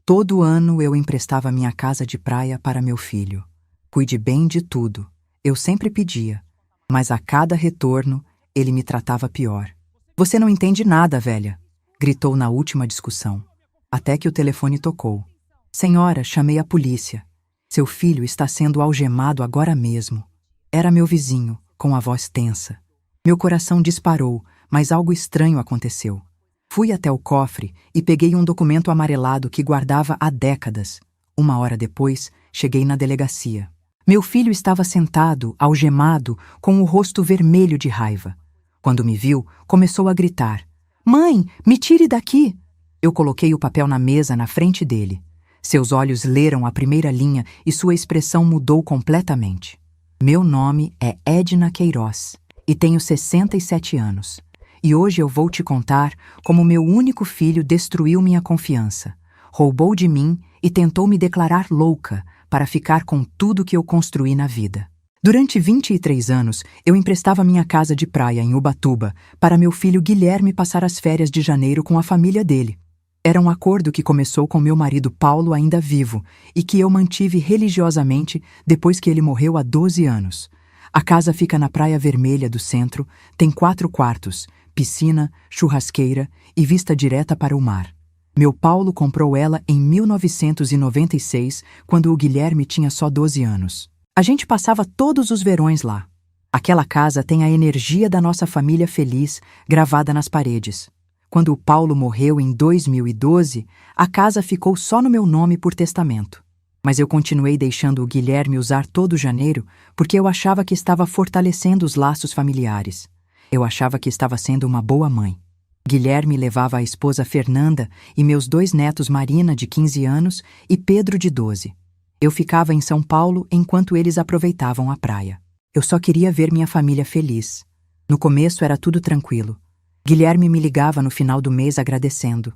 Todo ano eu emprestava minha casa de praia para meu filho. Cuide bem de tudo, eu sempre pedia, mas a cada retorno ele me tratava pior. Você não entende nada, velha, gritou na última discussão, até que o telefone tocou. Senhora, chamei a polícia. Seu filho está sendo algemado agora mesmo. Era meu vizinho, com a voz tensa. Meu coração disparou, mas algo estranho aconteceu. Fui até o cofre e peguei um documento amarelado que guardava há décadas. 1 hora depois, cheguei na delegacia. Meu filho estava sentado, algemado, com o rosto vermelho de raiva. Quando me viu, começou a gritar: "Mãe, me tire daqui!" Eu coloquei o papel na mesa na frente dele. Seus olhos leram a primeira linha e sua expressão mudou completamente. Meu nome é Edna Queiroz e tenho 67 anos. E hoje eu vou te contar como meu único filho destruiu minha confiança, roubou de mim e tentou me declarar louca para ficar com tudo que eu construí na vida. Durante 23 anos, eu emprestava minha casa de praia em Ubatuba para meu filho Guilherme passar as férias de janeiro com a família dele. Era um acordo que começou com meu marido Paulo ainda vivo e que eu mantive religiosamente depois que ele morreu há 12 anos. A casa fica na Praia Vermelha do centro, tem 4 quartos, piscina, churrasqueira e vista direta para o mar. Meu Paulo comprou ela em 1996, quando o Guilherme tinha só 12 anos. A gente passava todos os verões lá. Aquela casa tem a energia da nossa família feliz gravada nas paredes. Quando o Paulo morreu em 2012, a casa ficou só no meu nome por testamento. Mas eu continuei deixando o Guilherme usar todo janeiro porque eu achava que estava fortalecendo os laços familiares. Eu achava que estava sendo uma boa mãe. Guilherme levava a esposa Fernanda e meus 2 netos Marina, de 15 anos, e Pedro, de 12. Eu ficava em São Paulo enquanto eles aproveitavam a praia. Eu só queria ver minha família feliz. No começo era tudo tranquilo. Guilherme me ligava no final do mês agradecendo.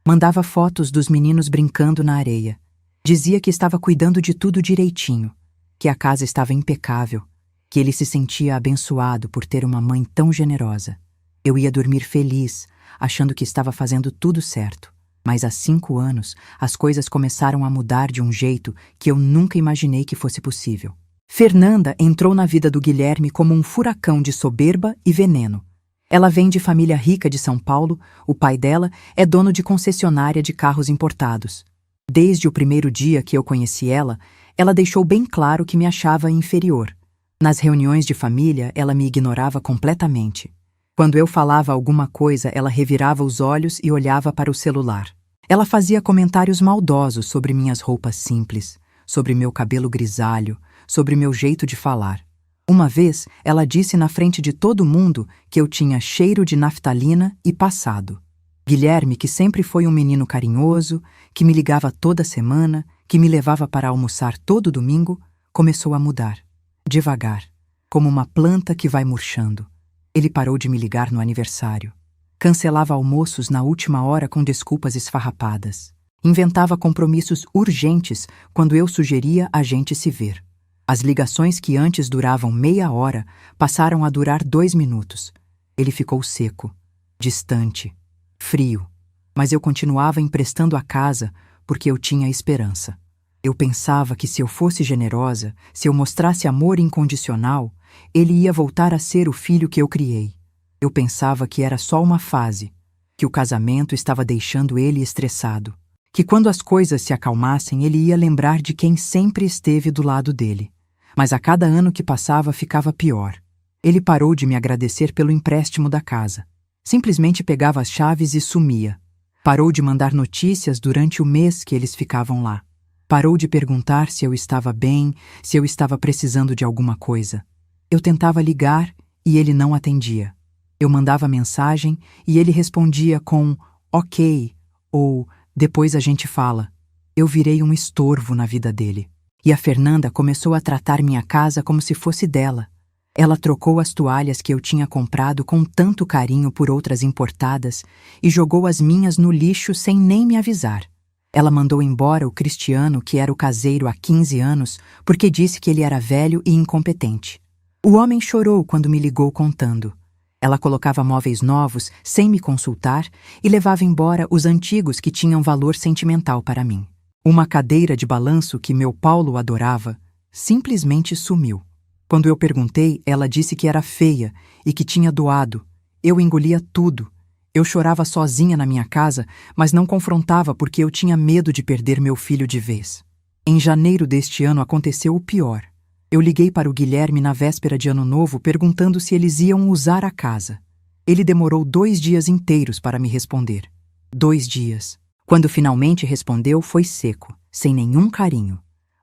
Mandava fotos dos meninos brincando na areia. Dizia que estava cuidando de tudo direitinho, que a casa estava impecável, que ele se sentia abençoado por ter uma mãe tão generosa. Eu ia dormir feliz, achando que estava fazendo tudo certo. Mas há 5 anos, as coisas começaram a mudar de um jeito que eu nunca imaginei que fosse possível. Fernanda entrou na vida do Guilherme como um furacão de soberba e veneno. Ela vem de família rica de São Paulo, o pai dela é dono de concessionária de carros importados. Desde o primeiro dia que eu conheci ela, ela deixou bem claro que me achava inferior. Nas reuniões de família, ela me ignorava completamente. Quando eu falava alguma coisa, ela revirava os olhos e olhava para o celular. Ela fazia comentários maldosos sobre minhas roupas simples, sobre meu cabelo grisalho, sobre meu jeito de falar. Uma vez, ela disse na frente de todo mundo que eu tinha cheiro de naftalina e passado. Guilherme, que sempre foi um menino carinhoso, que me ligava toda semana, que me levava para almoçar todo domingo, começou a mudar. Devagar, como uma planta que vai murchando. Ele parou de me ligar no aniversário. Cancelava almoços na última hora com desculpas esfarrapadas. Inventava compromissos urgentes quando eu sugeria a gente se ver. As ligações que antes duravam meia hora passaram a durar 2 minutos. Ele ficou seco, distante, frio. Mas eu continuava emprestando a casa porque eu tinha esperança. Eu pensava que se eu fosse generosa, se eu mostrasse amor incondicional, ele ia voltar a ser o filho que eu criei. Eu pensava que era só uma fase, que o casamento estava deixando ele estressado, que quando as coisas se acalmassem ele ia lembrar de quem sempre esteve do lado dele. Mas a cada ano que passava ficava pior. Ele parou de me agradecer pelo empréstimo da casa. Simplesmente pegava as chaves e sumia. Parou de mandar notícias durante o mês que eles ficavam lá. Parou de perguntar se eu estava bem, se eu estava precisando de alguma coisa. Eu tentava ligar e ele não atendia. Eu mandava mensagem e ele respondia com "ok" ou "depois a gente fala". Eu virei um estorvo na vida dele. E a Fernanda começou a tratar minha casa como se fosse dela. Ela trocou as toalhas que eu tinha comprado com tanto carinho por outras importadas e jogou as minhas no lixo sem nem me avisar. Ela mandou embora o Cristiano, que era o caseiro há 15 anos, porque disse que ele era velho e incompetente. O homem chorou quando me ligou contando. Ela colocava móveis novos sem me consultar e levava embora os antigos que tinham valor sentimental para mim. Uma cadeira de balanço que meu Paulo adorava simplesmente sumiu. Quando eu perguntei, ela disse que era feia e que tinha doado. Eu engolia tudo. Eu chorava sozinha na minha casa, mas não confrontava porque eu tinha medo de perder meu filho de vez. Em janeiro deste ano aconteceu o pior. Eu liguei para o Guilherme na véspera de Ano Novo perguntando se eles iam usar a casa. Ele demorou 2 dias inteiros para me responder. 2 dias. Quando finalmente respondeu, foi seco, sem nenhum carinho.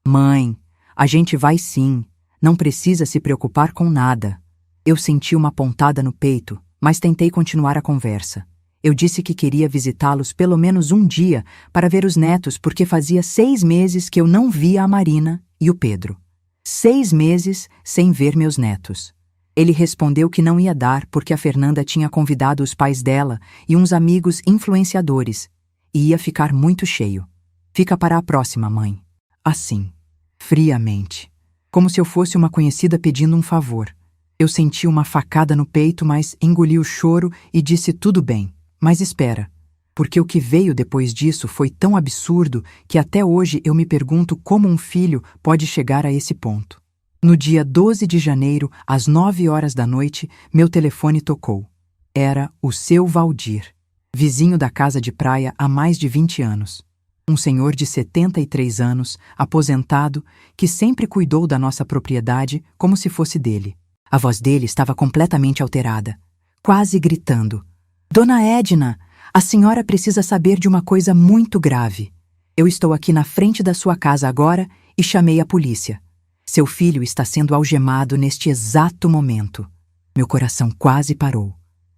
Mãe, a gente vai sim. Não precisa se preocupar com nada. Eu senti uma pontada no peito, mas tentei continuar a conversa. Eu disse que queria visitá-los pelo menos um dia para ver os netos porque fazia 6 meses que eu não via a Marina e o Pedro. 6 meses sem ver meus netos. Ele respondeu que não ia dar porque a Fernanda tinha convidado os pais dela e uns amigos influenciadores e ia ficar muito cheio. Fica para a próxima, mãe. Assim, friamente, como se eu fosse uma conhecida pedindo um favor. Eu senti uma facada no peito, mas engoli o choro e disse tudo bem, mas espera. Porque o que veio depois disso foi tão absurdo que até hoje eu me pergunto como um filho pode chegar a esse ponto. No dia 12 de janeiro, às 9 horas da noite, meu telefone tocou. Era o seu Valdir, vizinho da casa de praia há mais de 20 anos. Um senhor de 73 anos, aposentado, que sempre cuidou da nossa propriedade como se fosse dele. A voz dele estava completamente alterada, quase gritando. Dona Edna, a senhora precisa saber de uma coisa muito grave. Eu estou aqui na frente da sua casa agora e chamei a polícia. Seu filho está sendo algemado neste exato momento. Meu coração quase parou.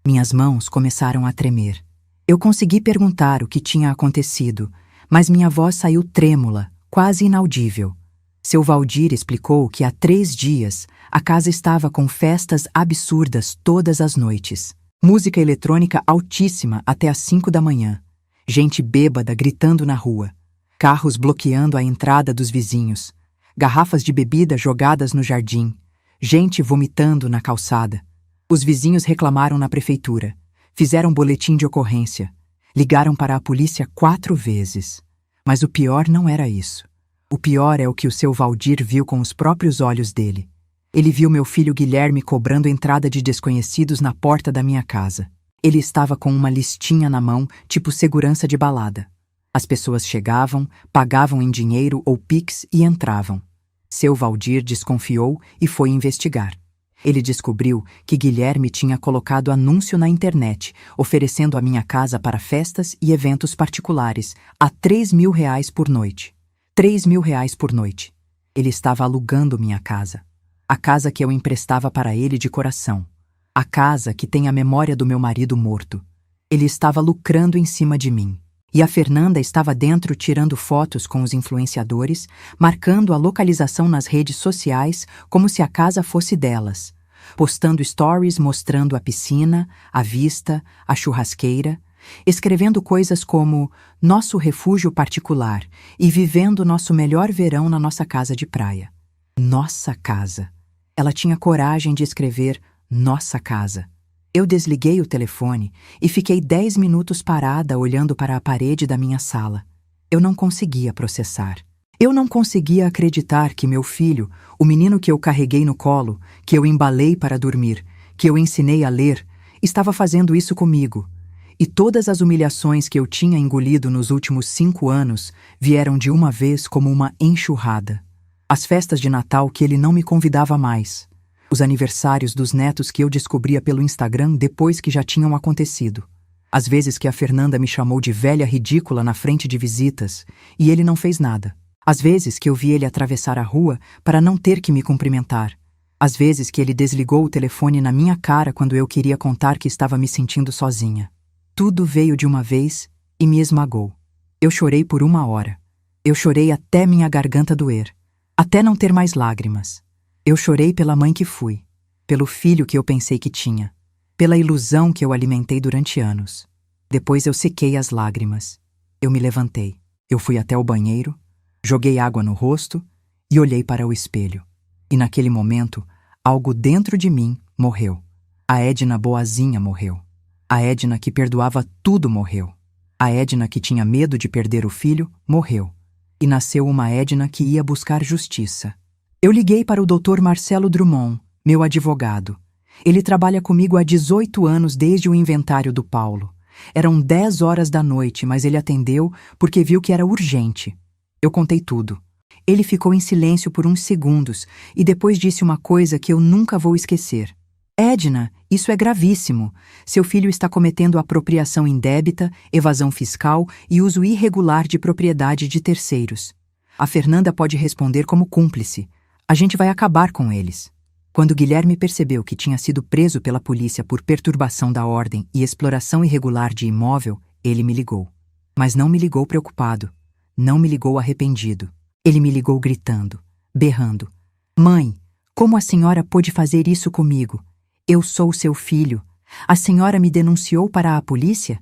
Minhas mãos começaram a tremer. Eu consegui perguntar o que tinha acontecido, mas minha voz saiu trêmula, quase inaudível. Seu Valdir explicou que há 3 dias a casa estava com festas absurdas todas as noites. Música eletrônica altíssima até às 5 da manhã. Gente bêbada gritando na rua. Carros bloqueando a entrada dos vizinhos. Garrafas de bebida jogadas no jardim. Gente vomitando na calçada. Os vizinhos reclamaram na prefeitura. Fizeram boletim de ocorrência. Ligaram para a polícia 4 vezes. Mas o pior não era isso. O pior é o que o seu Valdir viu com os próprios olhos dele. Ele viu meu filho Guilherme cobrando entrada de desconhecidos na porta da minha casa. Ele estava com uma listinha na mão, tipo segurança de balada. As pessoas chegavam, pagavam em dinheiro ou Pix e entravam. Seu Valdir desconfiou e foi investigar. Ele descobriu que Guilherme tinha colocado anúncio na internet, oferecendo a minha casa para festas e eventos particulares, a R$ 3.000 por noite. R$ 3.000 por noite. Ele estava alugando minha casa. A casa que eu emprestava para ele de coração. A casa que tem a memória do meu marido morto. Ele estava lucrando em cima de mim. E a Fernanda estava dentro tirando fotos com os influenciadores, marcando a localização nas redes sociais como se a casa fosse delas. Postando stories mostrando a piscina, a vista, a churrasqueira, escrevendo coisas como nosso refúgio particular e vivendo nosso melhor verão na nossa casa de praia. Nossa casa. Ela tinha coragem de escrever nossa casa. Eu desliguei o telefone e fiquei 10 minutos parada olhando para a parede da minha sala. Eu não conseguia processar. Eu não conseguia acreditar que meu filho, o menino que eu carreguei no colo, que eu embalei para dormir, que eu ensinei a ler, estava fazendo isso comigo. E todas as humilhações que eu tinha engolido nos últimos 5 anos vieram de uma vez como uma enxurrada. As festas de Natal que ele não me convidava mais. Os aniversários dos netos que eu descobria pelo Instagram depois que já tinham acontecido. As vezes que a Fernanda me chamou de velha ridícula na frente de visitas e ele não fez nada. As vezes que eu vi ele atravessar a rua para não ter que me cumprimentar. As vezes que ele desligou o telefone na minha cara quando eu queria contar que estava me sentindo sozinha. Tudo veio de uma vez e me esmagou. Eu chorei por 1 hora. Eu chorei até minha garganta doer. Até não ter mais lágrimas. Eu chorei pela mãe que fui, pelo filho que eu pensei que tinha, pela ilusão que eu alimentei durante anos. Depois eu sequei as lágrimas. Eu me levantei. Eu fui até o banheiro, joguei água no rosto e olhei para o espelho. E naquele momento, algo dentro de mim morreu. A Edna boazinha morreu. A Edna que perdoava tudo morreu. A Edna que tinha medo de perder o filho morreu. E nasceu uma Edna que ia buscar justiça. Eu liguei para o Dr. Marcelo Drummond, meu advogado. Ele trabalha comigo há 18 anos desde o inventário do Paulo. Eram 10 horas da noite, mas ele atendeu porque viu que era urgente. Eu contei tudo. Ele ficou em silêncio por uns segundos e depois disse uma coisa que eu nunca vou esquecer. Edna, isso é gravíssimo. Seu filho está cometendo apropriação indébita, evasão fiscal e uso irregular de propriedade de terceiros. A Fernanda pode responder como cúmplice. A gente vai acabar com eles. Quando Guilherme percebeu que tinha sido preso pela polícia por perturbação da ordem e exploração irregular de imóvel, ele me ligou. Mas não me ligou preocupado. Não me ligou arrependido. Ele me ligou gritando, berrando. Mãe, como a senhora pôde fazer isso comigo? Eu sou seu filho. A senhora me denunciou para a polícia?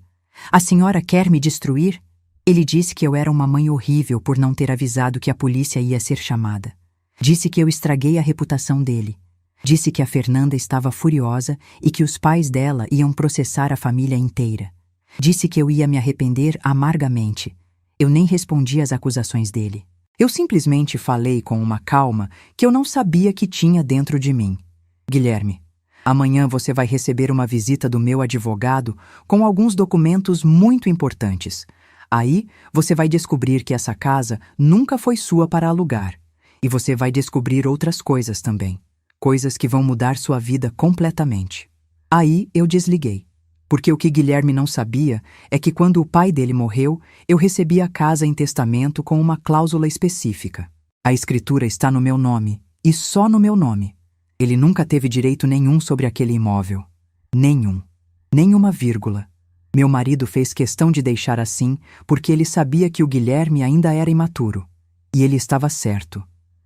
A senhora quer me destruir? Ele disse que eu era uma mãe horrível por não ter avisado que a polícia ia ser chamada. Disse que eu estraguei a reputação dele. Disse que a Fernanda estava furiosa e que os pais dela iam processar a família inteira. Disse que eu ia me arrepender amargamente. Eu nem respondi às acusações dele. Eu simplesmente falei com uma calma que eu não sabia que tinha dentro de mim. Guilherme, amanhã você vai receber uma visita do meu advogado com alguns documentos muito importantes. Aí você vai descobrir que essa casa nunca foi sua para alugar. E você vai descobrir outras coisas também. Coisas que vão mudar sua vida completamente. Aí eu desliguei. Porque o que Guilherme não sabia é que quando o pai dele morreu, eu recebi a casa em testamento com uma cláusula específica. A escritura está no meu nome, e só no meu nome. Ele nunca teve direito nenhum sobre aquele imóvel. Nenhum. Nenhuma vírgula. Meu marido fez questão de deixar assim porque ele sabia que o Guilherme ainda era imaturo. E ele estava certo.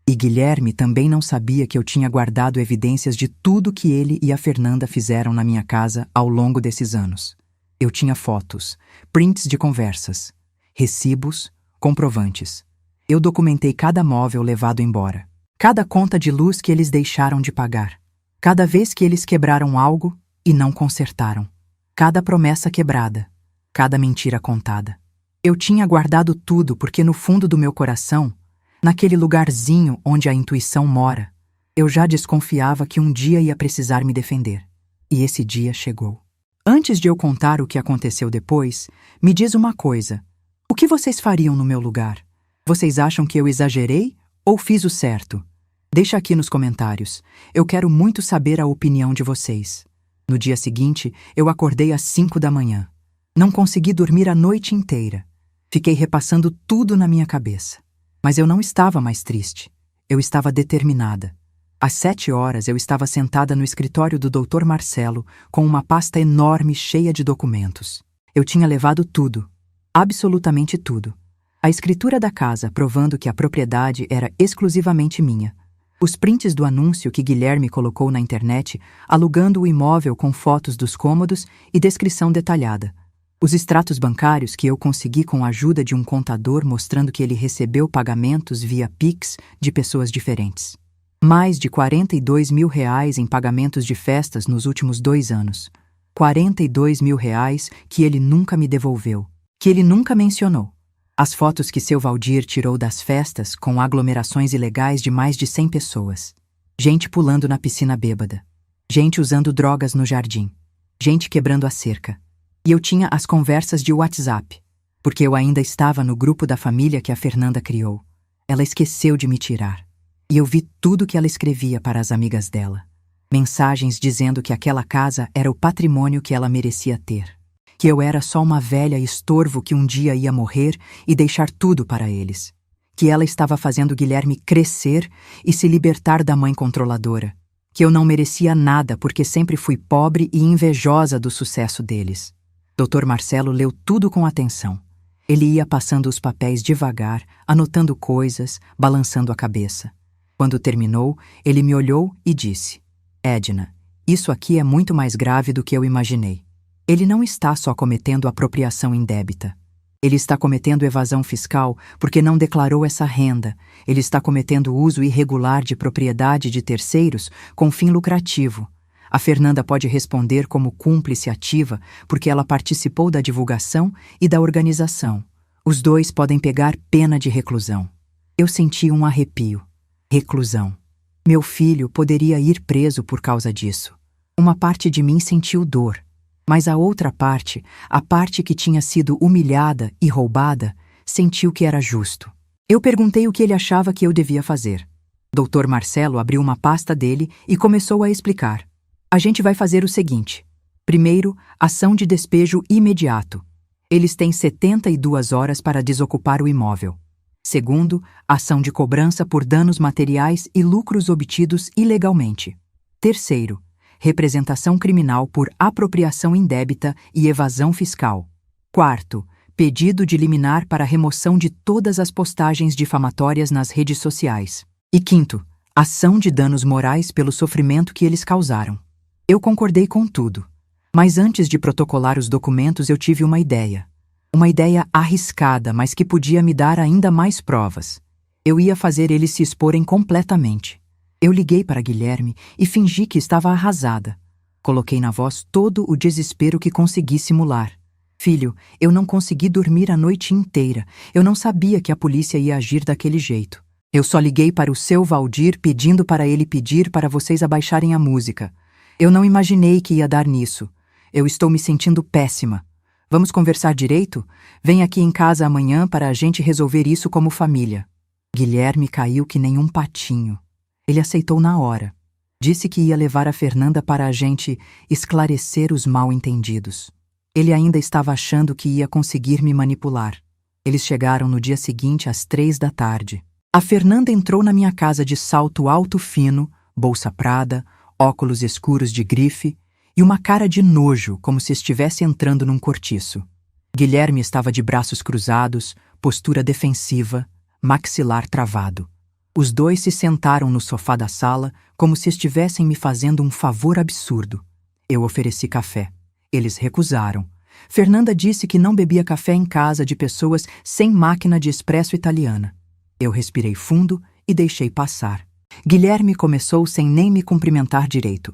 E Guilherme também não sabia que eu tinha guardado evidências de tudo que ele e a Fernanda fizeram na minha casa ao longo desses anos. Eu tinha fotos, prints de conversas, recibos, comprovantes. Eu documentei cada móvel levado embora, cada conta de luz que eles deixaram de pagar, cada vez que eles quebraram algo e não consertaram, cada promessa quebrada, cada mentira contada. Eu tinha guardado tudo porque no fundo do meu coração, naquele lugarzinho onde a intuição mora, eu já desconfiava que um dia ia precisar me defender. E esse dia chegou. Antes de eu contar o que aconteceu depois, me diz uma coisa. O que vocês fariam no meu lugar? Vocês acham que eu exagerei ou fiz o certo? Deixa aqui nos comentários. Eu quero muito saber a opinião de vocês. No dia seguinte, eu acordei às 5 da manhã. Não consegui dormir a noite inteira. Fiquei repassando tudo na minha cabeça. Mas eu não estava mais triste. Eu estava determinada. Às 7 horas eu estava sentada no escritório do Dr. Marcelo com uma pasta enorme cheia de documentos. Eu tinha levado tudo. Absolutamente tudo. A escritura da casa provando que a propriedade era exclusivamente minha. Os prints do anúncio que Guilherme colocou na internet alugando o imóvel com fotos dos cômodos e descrição detalhada. Os extratos bancários que eu consegui com a ajuda de um contador mostrando que ele recebeu pagamentos via Pix de pessoas diferentes. Mais de R$42 mil em pagamentos de festas nos últimos 2 anos. R$42 mil que ele nunca me devolveu, que ele nunca mencionou. As fotos que seu Valdir tirou das festas com aglomerações ilegais de mais de 100 pessoas. Gente pulando na piscina bêbada. Gente usando drogas no jardim. Gente quebrando a cerca. E eu tinha as conversas de WhatsApp, porque eu ainda estava no grupo da família que a Fernanda criou. Ela esqueceu de me tirar. E eu vi tudo que ela escrevia para as amigas dela. Mensagens dizendo que aquela casa era o patrimônio que ela merecia ter. Que eu era só uma velha estorvo que um dia ia morrer e deixar tudo para eles. Que ela estava fazendo Guilherme crescer e se libertar da mãe controladora. Que eu não merecia nada porque sempre fui pobre e invejosa do sucesso deles. Dr. Marcelo leu tudo com atenção. Ele ia passando os papéis devagar, anotando coisas, balançando a cabeça. Quando terminou, ele me olhou e disse: Edna, isso aqui é muito mais grave do que eu imaginei. Ele não está só cometendo apropriação indébita. Ele está cometendo evasão fiscal porque não declarou essa renda. Ele está cometendo uso irregular de propriedade de terceiros com fim lucrativo. A Fernanda pode responder como cúmplice ativa porque ela participou da divulgação e da organização. Os dois podem pegar pena de reclusão. Eu senti um arrepio. Reclusão. Meu filho poderia ir preso por causa disso. Uma parte de mim sentiu dor, mas a outra parte, a parte que tinha sido humilhada e roubada, sentiu que era justo. Eu perguntei o que ele achava que eu devia fazer. Dr. Marcelo abriu uma pasta dele e começou a explicar. A gente vai fazer o seguinte. Primeiro, ação de despejo imediato. Eles têm 72 horas para desocupar o imóvel. Segundo, ação de cobrança por danos materiais e lucros obtidos ilegalmente. Terceiro, representação criminal por apropriação indébita e evasão fiscal. Quarto, pedido de liminar para remoção de todas as postagens difamatórias nas redes sociais. E quinto, ação de danos morais pelo sofrimento que eles causaram. Eu concordei com tudo. Mas antes de protocolar os documentos eu tive uma ideia. Uma ideia arriscada, mas que podia me dar ainda mais provas. Eu ia fazer eles se exporem completamente. Eu liguei para Guilherme e fingi que estava arrasada. Coloquei na voz todo o desespero que consegui simular. Filho, eu não consegui dormir a noite inteira. Eu não sabia que a polícia ia agir daquele jeito. Eu só liguei para o seu Valdir pedindo para ele pedir para vocês abaixarem a música. Eu não imaginei que ia dar nisso. Eu estou me sentindo péssima. Vamos conversar direito? Vem aqui em casa amanhã para a gente resolver isso como família. Guilherme caiu que nem um patinho. Ele aceitou na hora. Disse que ia levar a Fernanda para a gente esclarecer os mal-entendidos. Ele ainda estava achando que ia conseguir me manipular. Eles chegaram no dia seguinte às 3 da tarde. A Fernanda entrou na minha casa de salto alto fino, bolsa Prada, óculos escuros de grife e uma cara de nojo, como se estivesse entrando num cortiço. Guilherme estava de braços cruzados, postura defensiva, maxilar travado. Os dois se sentaram no sofá da sala, como se estivessem me fazendo um favor absurdo. Eu ofereci café. Eles recusaram. Fernanda disse que não bebia café em casa de pessoas sem máquina de expresso italiana. Eu respirei fundo e deixei passar. Guilherme começou sem nem me cumprimentar direito.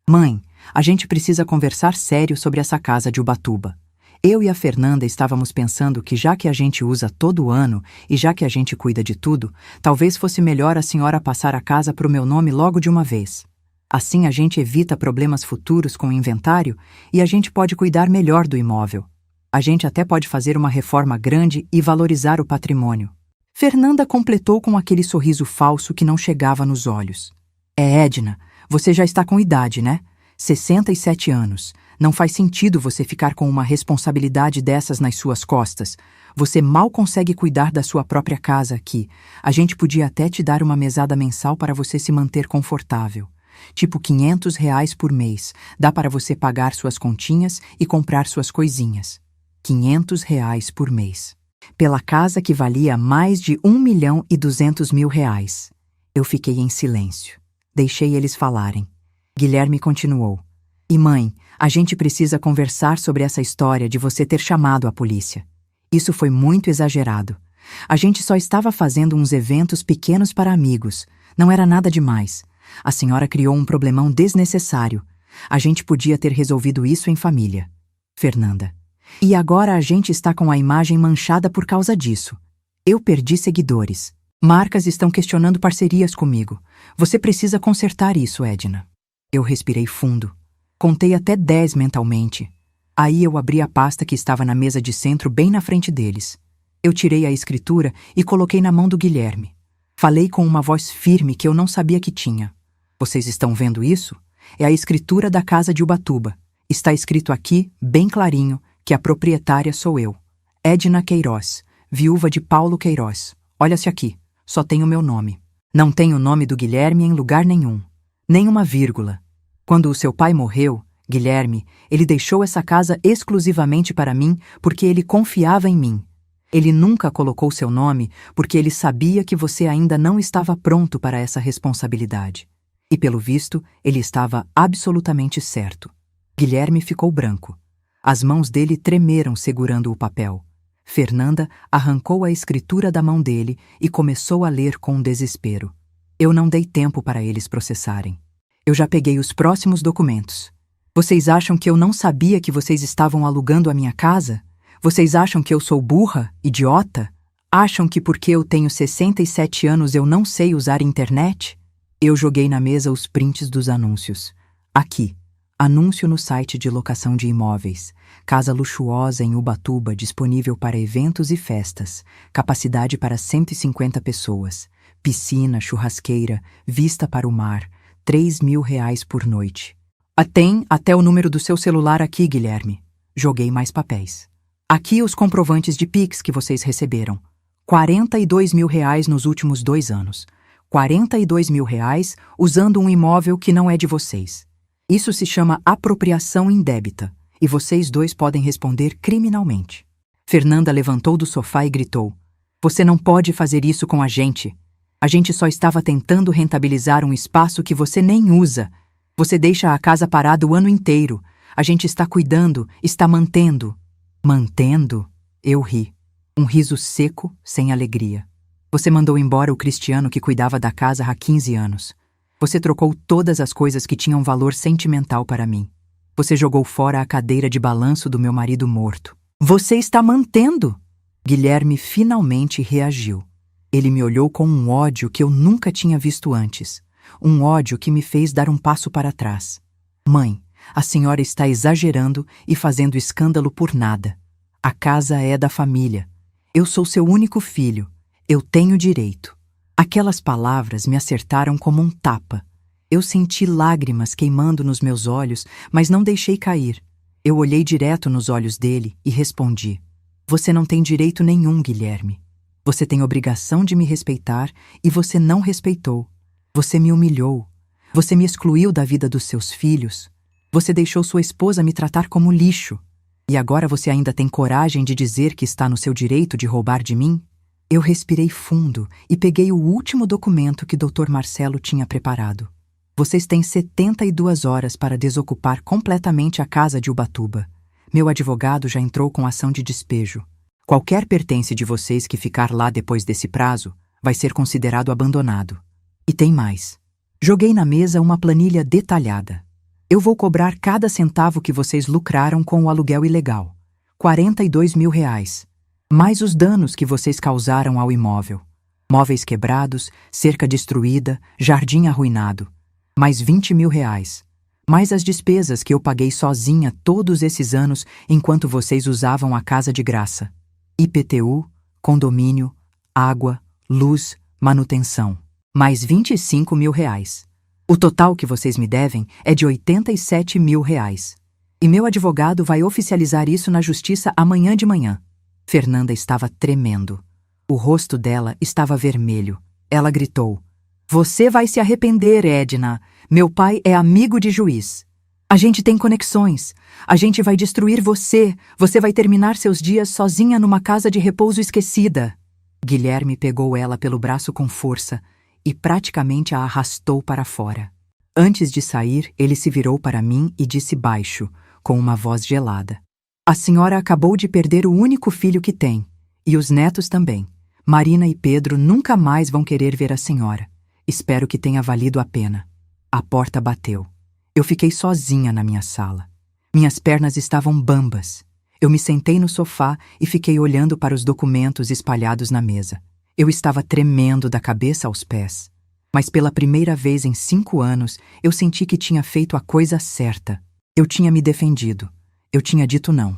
Mãe, a gente precisa conversar sério sobre essa casa de Ubatuba. Eu e a Fernanda estávamos pensando que já que a gente usa todo ano e já que a gente cuida de tudo, talvez fosse melhor a senhora passar a casa para o meu nome logo de uma vez. Assim a gente evita problemas futuros com o inventário e a gente pode cuidar melhor do imóvel. A gente até pode fazer uma reforma grande e valorizar o patrimônio. Fernanda completou com aquele sorriso falso que não chegava nos olhos. Edna, você já está com idade, né? 67 anos. Não faz sentido você ficar com uma responsabilidade dessas nas suas costas. Você mal consegue cuidar da sua própria casa aqui. A gente podia até te dar uma mesada mensal para você se manter confortável. Tipo R$ 500 por mês. Dá para você pagar suas continhas e comprar suas coisinhas. R$ 500 por mês. Pela casa que valia mais de R$ 1.200.000. Eu fiquei em silêncio. Deixei eles falarem. Guilherme continuou. E mãe, a gente precisa conversar sobre essa história de você ter chamado a polícia. Isso foi muito exagerado. A gente só estava fazendo uns eventos pequenos para amigos. Não era nada demais. A senhora criou um problemão desnecessário. A gente podia ter resolvido isso em família. Fernanda. E agora a gente está com a imagem manchada por causa disso. Eu perdi seguidores. Marcas estão questionando parcerias comigo. Você precisa consertar isso, Edna. Eu respirei fundo. Contei até 10 mentalmente. Aí eu abri a pasta que estava na mesa de centro bem na frente deles. Eu tirei a escritura e coloquei na mão do Guilherme. Falei com uma voz firme que eu não sabia que tinha. Vocês estão vendo isso? É a escritura da casa de Ubatuba. Está escrito aqui, bem clarinho, que a proprietária sou eu. Edna Queiroz, viúva de Paulo Queiroz. Olha-se aqui, só tem o meu nome. Não tem o nome do Guilherme em lugar nenhum. Nem uma vírgula. Quando o seu pai morreu, Guilherme, ele deixou essa casa exclusivamente para mim porque ele confiava em mim. Ele nunca colocou seu nome porque ele sabia que você ainda não estava pronto para essa responsabilidade. E pelo visto, ele estava absolutamente certo. Guilherme ficou branco. As mãos dele tremeram segurando o papel. Fernanda arrancou a escritura da mão dele e começou a ler com desespero. Eu não dei tempo para eles processarem. Eu já peguei os próximos documentos. Vocês acham que eu não sabia que vocês estavam alugando a minha casa? Vocês acham que eu sou burra, idiota? Acham que porque eu tenho 67 anos eu não sei usar internet? Eu joguei na mesa os prints dos anúncios. Aqui, anúncio no site de locação de imóveis. Casa luxuosa em Ubatuba, disponível para eventos e festas. Capacidade para 150 pessoas. Piscina, churrasqueira, vista para o mar. R$ 3.000 por noite. Tem até o número do seu celular aqui, Guilherme. Joguei mais papéis. Aqui os comprovantes de Pix que vocês receberam. R$ 42.000 nos últimos 2 anos. R$ 42.000 usando um imóvel que não é de vocês. Isso se chama apropriação indébita, e vocês dois podem responder criminalmente. Fernanda levantou do sofá e gritou: Você não pode fazer isso com a gente. A gente só estava tentando rentabilizar um espaço que você nem usa. Você deixa a casa parada o ano inteiro. A gente está cuidando, está mantendo. Mantendo? Eu ri. Um riso seco, sem alegria. Você mandou embora o Cristiano que cuidava da casa há 15 anos. Você trocou todas as coisas que tinham valor sentimental para mim. Você jogou fora a cadeira de balanço do meu marido morto. Você está mantendo! Guilherme finalmente reagiu. Ele me olhou com um ódio que eu nunca tinha visto antes. Um ódio que me fez dar um passo para trás. Mãe, a senhora está exagerando e fazendo escândalo por nada. A casa é da família. Eu sou seu único filho. Eu tenho direito. Aquelas palavras me acertaram como um tapa. Eu senti lágrimas queimando nos meus olhos, mas não deixei cair. Eu olhei direto nos olhos dele e respondi: Você não tem direito nenhum, Guilherme. Você tem obrigação de me respeitar e você não respeitou. Você me humilhou. Você me excluiu da vida dos seus filhos. Você deixou sua esposa me tratar como lixo. E agora você ainda tem coragem de dizer que está no seu direito de roubar de mim? Eu respirei fundo e peguei o último documento que Dr. Marcelo tinha preparado. Vocês têm 72 horas para desocupar completamente a casa de Ubatuba. Meu advogado já entrou com ação de despejo. Qualquer pertence de vocês que ficar lá depois desse prazo vai ser considerado abandonado. E tem mais. Joguei na mesa uma planilha detalhada. Eu vou cobrar cada centavo que vocês lucraram com o aluguel ilegal. R$ 42.000. Mais os danos que vocês causaram ao imóvel. Móveis quebrados, cerca destruída, jardim arruinado. Mais R$ 20.000. Mais as despesas que eu paguei sozinha todos esses anos enquanto vocês usavam a casa de graça. IPTU, condomínio, água, luz, manutenção. Mais R$ 25.000. O total que vocês me devem é de R$ 87.000. E meu advogado vai oficializar isso na justiça amanhã de manhã. Fernanda estava tremendo. O rosto dela estava vermelho. Ela gritou: Você vai se arrepender, Edna. Meu pai é amigo de juiz. A gente tem conexões. A gente vai destruir você. Você vai terminar seus dias sozinha numa casa de repouso esquecida. Guilherme pegou ela pelo braço com força e praticamente a arrastou para fora. Antes de sair, ele se virou para mim e disse baixo, com uma voz gelada: A senhora acabou de perder o único filho que tem, e os netos também. Marina e Pedro nunca mais vão querer ver a senhora. Espero que tenha valido a pena. A porta bateu. Eu fiquei sozinha na minha sala. Minhas pernas estavam bambas. Eu me sentei no sofá e fiquei olhando para os documentos espalhados na mesa. Eu estava tremendo da cabeça aos pés. Mas pela primeira vez em 5 anos, eu senti que tinha feito a coisa certa. Eu tinha me defendido. Eu tinha dito não.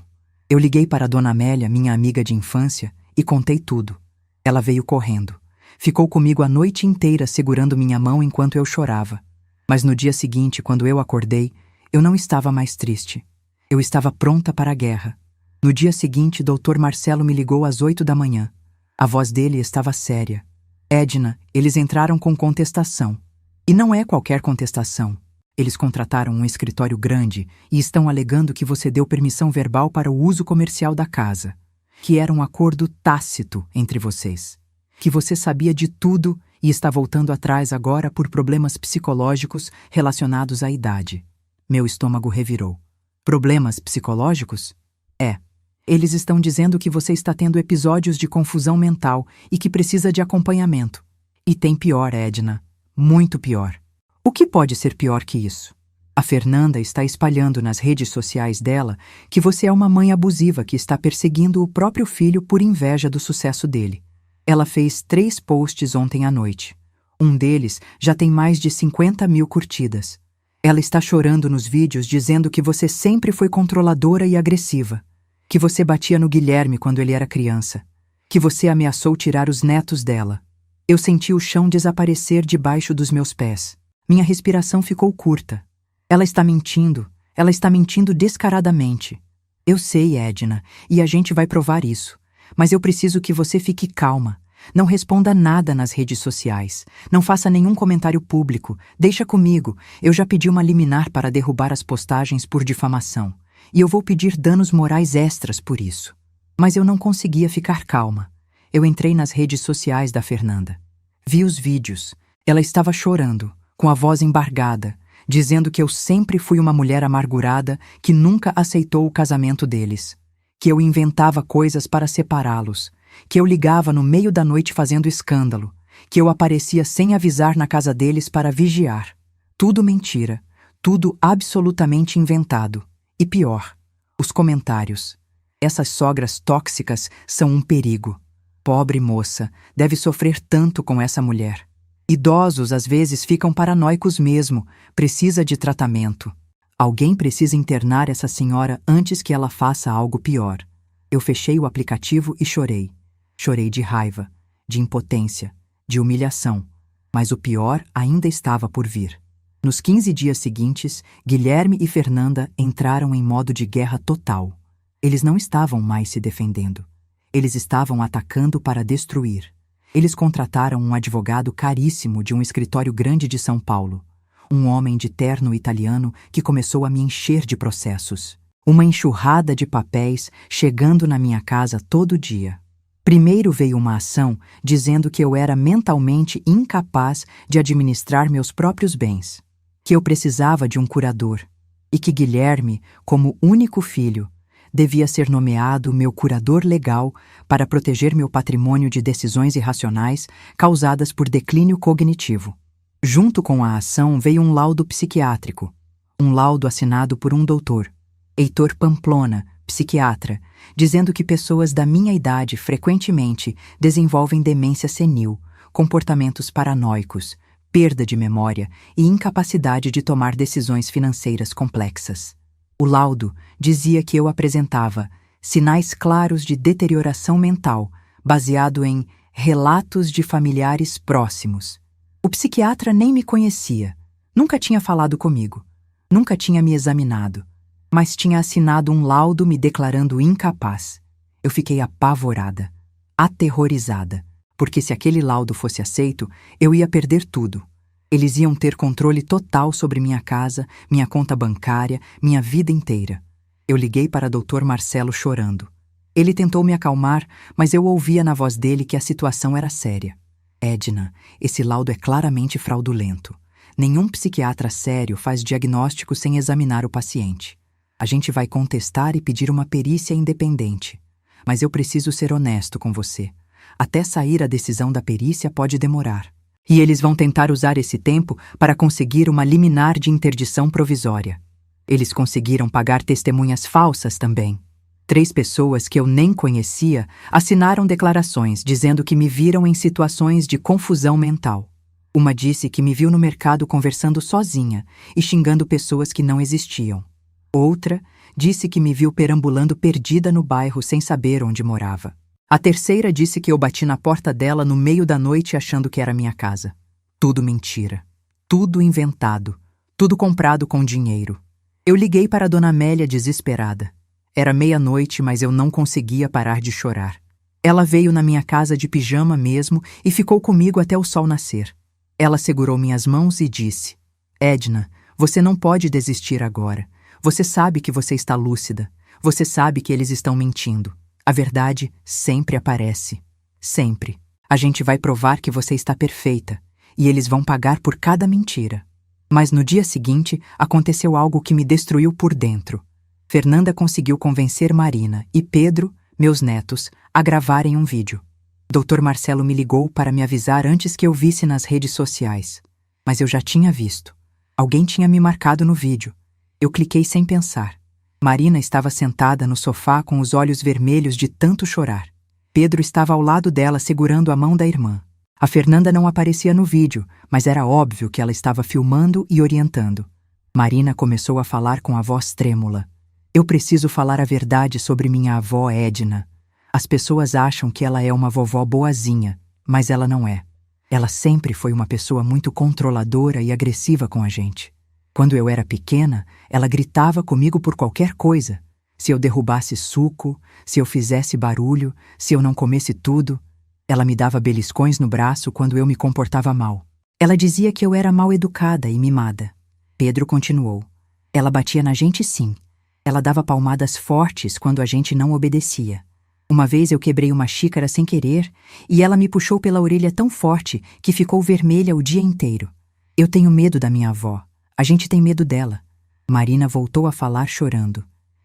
Eu liguei para a Dona Amélia, minha amiga de infância, e contei tudo. Ela veio correndo. Ficou comigo a noite inteira segurando minha mão enquanto eu chorava. Mas no dia seguinte, quando eu acordei, eu não estava mais triste. Eu estava pronta para a guerra. No dia seguinte, Dr. Marcelo me ligou às 8 da manhã. A voz dele estava séria. Edna, eles entraram com contestação. E não é qualquer contestação. Eles contrataram um escritório grande e estão alegando que você deu permissão verbal para o uso comercial da casa, que era um acordo tácito entre vocês, que você sabia de tudo e está voltando atrás agora por problemas psicológicos relacionados à idade. Meu estômago revirou. Problemas psicológicos? É. Eles estão dizendo que você está tendo episódios de confusão mental e que precisa de acompanhamento. E tem pior, Edna. Muito pior. O que pode ser pior que isso? A Fernanda está espalhando nas redes sociais dela que você é uma mãe abusiva que está perseguindo o próprio filho por inveja do sucesso dele. Ela fez 3 posts ontem à noite. Um deles já tem mais de 50.000 curtidas. Ela está chorando nos vídeos dizendo que você sempre foi controladora e agressiva, que você batia no Guilherme quando ele era criança, que você ameaçou tirar os netos dela. Eu senti o chão desaparecer debaixo dos meus pés. Minha respiração ficou curta. Ela está mentindo descaradamente. Eu sei, Edna, e a gente vai provar isso. Mas eu preciso que você fique calma. Não responda nada nas redes sociais. Não faça nenhum comentário público. Deixa comigo. Eu já pedi uma liminar para derrubar as postagens por difamação. E eu vou pedir danos morais extras por isso. Mas eu não conseguia ficar calma. Eu entrei nas redes sociais da Fernanda. Vi os vídeos. Ela estava chorando, com a voz embargada, dizendo que eu sempre fui uma mulher amargurada que nunca aceitou o casamento deles, que eu inventava coisas para separá-los, que eu ligava no meio da noite fazendo escândalo, que eu aparecia sem avisar na casa deles para vigiar. Tudo mentira, tudo absolutamente inventado. E pior, os comentários. Essas sogras tóxicas são um perigo. Pobre moça, deve sofrer tanto com essa mulher. Idosos às vezes ficam paranoicos mesmo, precisa de tratamento. Alguém precisa internar essa senhora antes que ela faça algo pior. Eu fechei o aplicativo e chorei. Chorei de raiva, de impotência, de humilhação. Mas o pior ainda estava por vir. Nos 15 dias seguintes, Guilherme e Fernanda entraram em modo de guerra total. Eles não estavam mais se defendendo. Eles estavam atacando para destruir. Eles contrataram um advogado caríssimo de um escritório grande de São Paulo. Um homem de terno italiano que começou a me encher de processos. Uma enxurrada de papéis chegando na minha casa todo dia. Primeiro veio uma ação dizendo que eu era mentalmente incapaz de administrar meus próprios bens, que eu precisava de um curador e que Guilherme, como único filho, devia ser nomeado meu curador legal para proteger meu patrimônio de decisões irracionais causadas por declínio cognitivo. Junto com a ação veio um laudo psiquiátrico, um laudo assinado por um doutor, Heitor Pamplona, psiquiatra, dizendo que pessoas da minha idade frequentemente desenvolvem demência senil, comportamentos paranoicos, perda de memória e incapacidade de tomar decisões financeiras complexas. O laudo dizia que eu apresentava sinais claros de deterioração mental, baseado em relatos de familiares próximos. O psiquiatra nem me conhecia, nunca tinha falado comigo, nunca tinha me examinado, mas tinha assinado um laudo me declarando incapaz. Eu fiquei apavorada, aterrorizada, porque se aquele laudo fosse aceito, eu ia perder tudo. Eles iam ter controle total sobre minha casa, minha conta bancária, minha vida inteira. Eu liguei para Dr. Marcelo chorando. Ele tentou me acalmar, mas eu ouvia na voz dele que a situação era séria. Edna, esse laudo é claramente fraudulento. Nenhum psiquiatra sério faz diagnóstico sem examinar o paciente. A gente vai contestar e pedir uma perícia independente. Mas eu preciso ser honesto com você. Até sair a decisão da perícia pode demorar. E eles vão tentar usar esse tempo para conseguir uma liminar de interdição provisória. Eles conseguiram pagar testemunhas falsas também. 3 pessoas que eu nem conhecia assinaram declarações dizendo que me viram em situações de confusão mental. Uma disse que me viu no mercado conversando sozinha e xingando pessoas que não existiam. Outra disse que me viu perambulando perdida no bairro sem saber onde morava. A terceira disse que eu bati na porta dela no meio da noite achando que era minha casa. Tudo mentira. Tudo inventado. Tudo comprado com dinheiro. Eu liguei para a Dona Amélia desesperada. Era meia-noite, mas eu não conseguia parar de chorar. Ela veio na minha casa de pijama mesmo e ficou comigo até o sol nascer. Ela segurou minhas mãos e disse: Edna, você não pode desistir agora. Você sabe que você está lúcida. Você sabe que eles estão mentindo. A verdade sempre aparece. Sempre. A gente vai provar que você está perfeita. E eles vão pagar por cada mentira. Mas no dia seguinte, aconteceu algo que me destruiu por dentro. Fernanda conseguiu convencer Marina e Pedro, meus netos, a gravarem um vídeo. Dr. Marcelo me ligou para me avisar antes que eu visse nas redes sociais. Mas eu já tinha visto. Alguém tinha me marcado no vídeo. Eu cliquei sem pensar. Marina estava sentada no sofá com os olhos vermelhos de tanto chorar. Pedro estava ao lado dela segurando a mão da irmã. A Fernanda não aparecia no vídeo, mas era óbvio que ela estava filmando e orientando. Marina começou a falar com a voz trêmula. Eu preciso falar a verdade sobre minha avó Edna. As pessoas acham que ela é uma vovó boazinha, mas ela não é. Ela sempre foi uma pessoa muito controladora e agressiva com a gente. Quando eu era pequena, ela gritava comigo por qualquer coisa. Se eu derrubasse suco, se eu fizesse barulho, se eu não comesse tudo. Ela me dava beliscões no braço quando eu me comportava mal. Ela dizia que eu era mal educada e mimada. Pedro continuou. Ela batia na gente sim. Ela dava palmadas fortes quando a gente não obedecia. Uma vez eu quebrei uma xícara sem querer e ela me puxou pela orelha tão forte que ficou vermelha o dia inteiro. Eu tenho medo da minha avó. A gente tem medo dela. Marina voltou a falar chorando.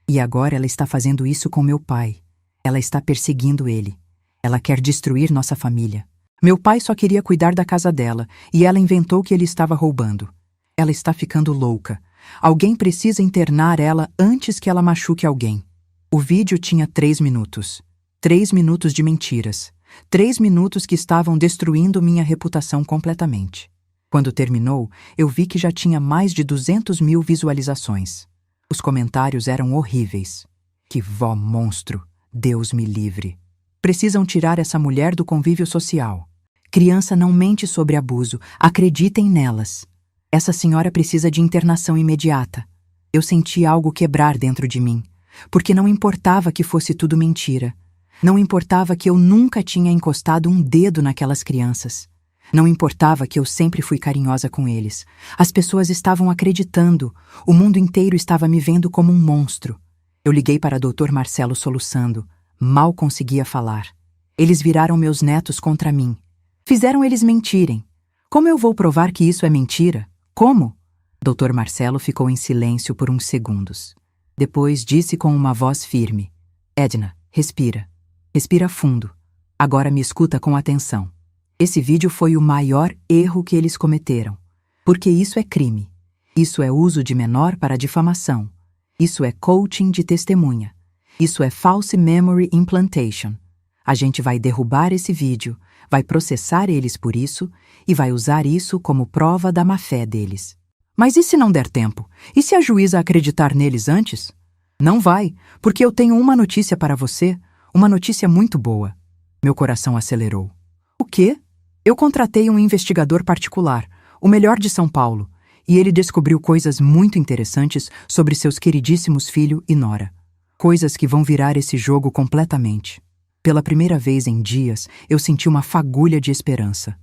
E agora ela está fazendo isso com meu pai. Ela está perseguindo ele. Ela quer destruir nossa família. Meu pai só queria cuidar da casa dela e ela inventou que ele estava roubando. Ela está ficando louca. Alguém precisa internar ela antes que ela machuque alguém. O vídeo tinha 3 minutos. 3 minutos de mentiras. 3 minutos que estavam destruindo minha reputação completamente. Quando terminou, eu vi que já tinha mais de 200 mil visualizações. Os comentários eram horríveis. Que vó monstro! Deus me livre! Precisam tirar essa mulher do convívio social. Criança não mente sobre abuso. Acreditem nelas. Essa senhora precisa de internação imediata. Eu senti algo quebrar dentro de mim, porque não importava que fosse tudo mentira. Não importava que eu nunca tinha encostado um dedo naquelas crianças. Não importava que eu sempre fui carinhosa com eles. As pessoas estavam acreditando. O mundo inteiro estava me vendo como um monstro. Eu liguei para Dr. Marcelo soluçando. Mal conseguia falar. Eles viraram meus netos contra mim. Fizeram eles mentirem. Como eu vou provar que isso é mentira? Como? Dr. Marcelo ficou em silêncio por uns segundos. Depois disse com uma voz firme. Edna, respira. Respira fundo. Agora me escuta com atenção. Esse vídeo foi o maior erro que eles cometeram. Porque isso é crime. Isso é uso de menor para difamação. Isso é coaching de testemunha. Isso é false memory implantation. A gente vai derrubar esse vídeo, vai processar eles por isso e vai usar isso como prova da má-fé deles. Mas e se não der tempo? E se a juíza acreditar neles antes? Não vai, porque eu tenho uma notícia para você, uma notícia muito boa. Meu coração acelerou. O quê? Eu contratei um investigador particular, o melhor de São Paulo, e ele descobriu coisas muito interessantes sobre seus queridíssimos filho e nora. Coisas que vão virar esse jogo completamente. Pela primeira vez em dias, eu senti uma fagulha de esperança.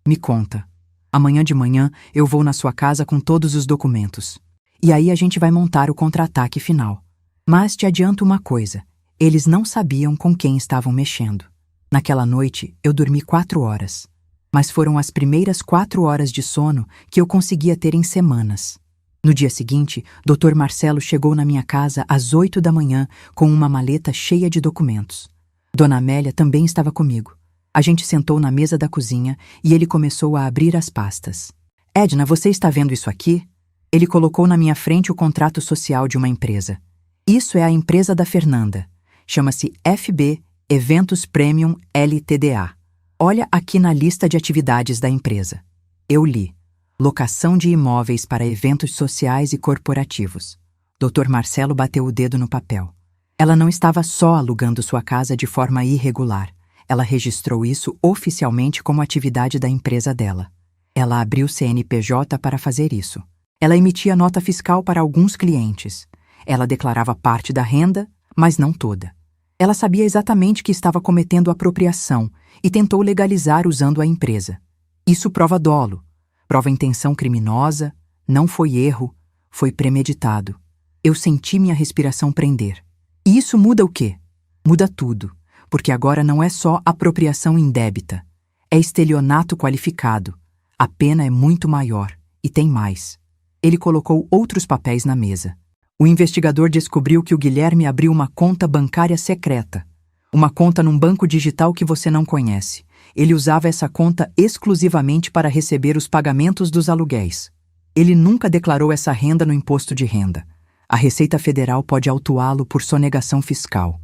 Me conta. Amanhã de manhã eu vou na sua casa com todos os documentos. E aí a gente vai montar o contra-ataque final. Mas te adianto uma coisa. Eles não sabiam com quem estavam mexendo. Naquela noite, eu dormi 4 horas. Mas foram as primeiras 4 horas de sono que eu conseguia ter em semanas. No dia seguinte, Dr. Marcelo chegou na minha casa às 8 da manhã com uma maleta cheia de documentos. Dona Amélia também estava comigo. A gente sentou na mesa da cozinha e ele começou a abrir as pastas. Edna, você está vendo isso aqui? Ele colocou na minha frente o contrato social de uma empresa. Isso é a empresa da Fernanda. Chama-se FB Eventos Premium Ltda. Olha aqui na lista de atividades da empresa. Eu li. Locação de imóveis para eventos sociais e corporativos. Dr. Marcelo bateu o dedo no papel. Ela não estava só alugando sua casa de forma irregular. Ela registrou isso oficialmente como atividade da empresa dela. Ela abriu CNPJ para fazer isso. Ela emitia nota fiscal para alguns clientes. Ela declarava parte da renda, mas não toda. Ela sabia exatamente que estava cometendo apropriação e tentou legalizar usando a empresa. Isso prova dolo, prova intenção criminosa, não foi erro, foi premeditado. Eu senti minha respiração prender. E isso muda o quê? Muda tudo, porque agora não é só apropriação indébita, é estelionato qualificado. A pena é muito maior, e tem mais. Ele colocou outros papéis na mesa. O investigador descobriu que o Guilherme abriu uma conta bancária secreta. Uma conta num banco digital que você não conhece. Ele usava essa conta exclusivamente para receber os pagamentos dos aluguéis. Ele nunca declarou essa renda no imposto de renda. A Receita Federal pode autuá-lo por sonegação fiscal.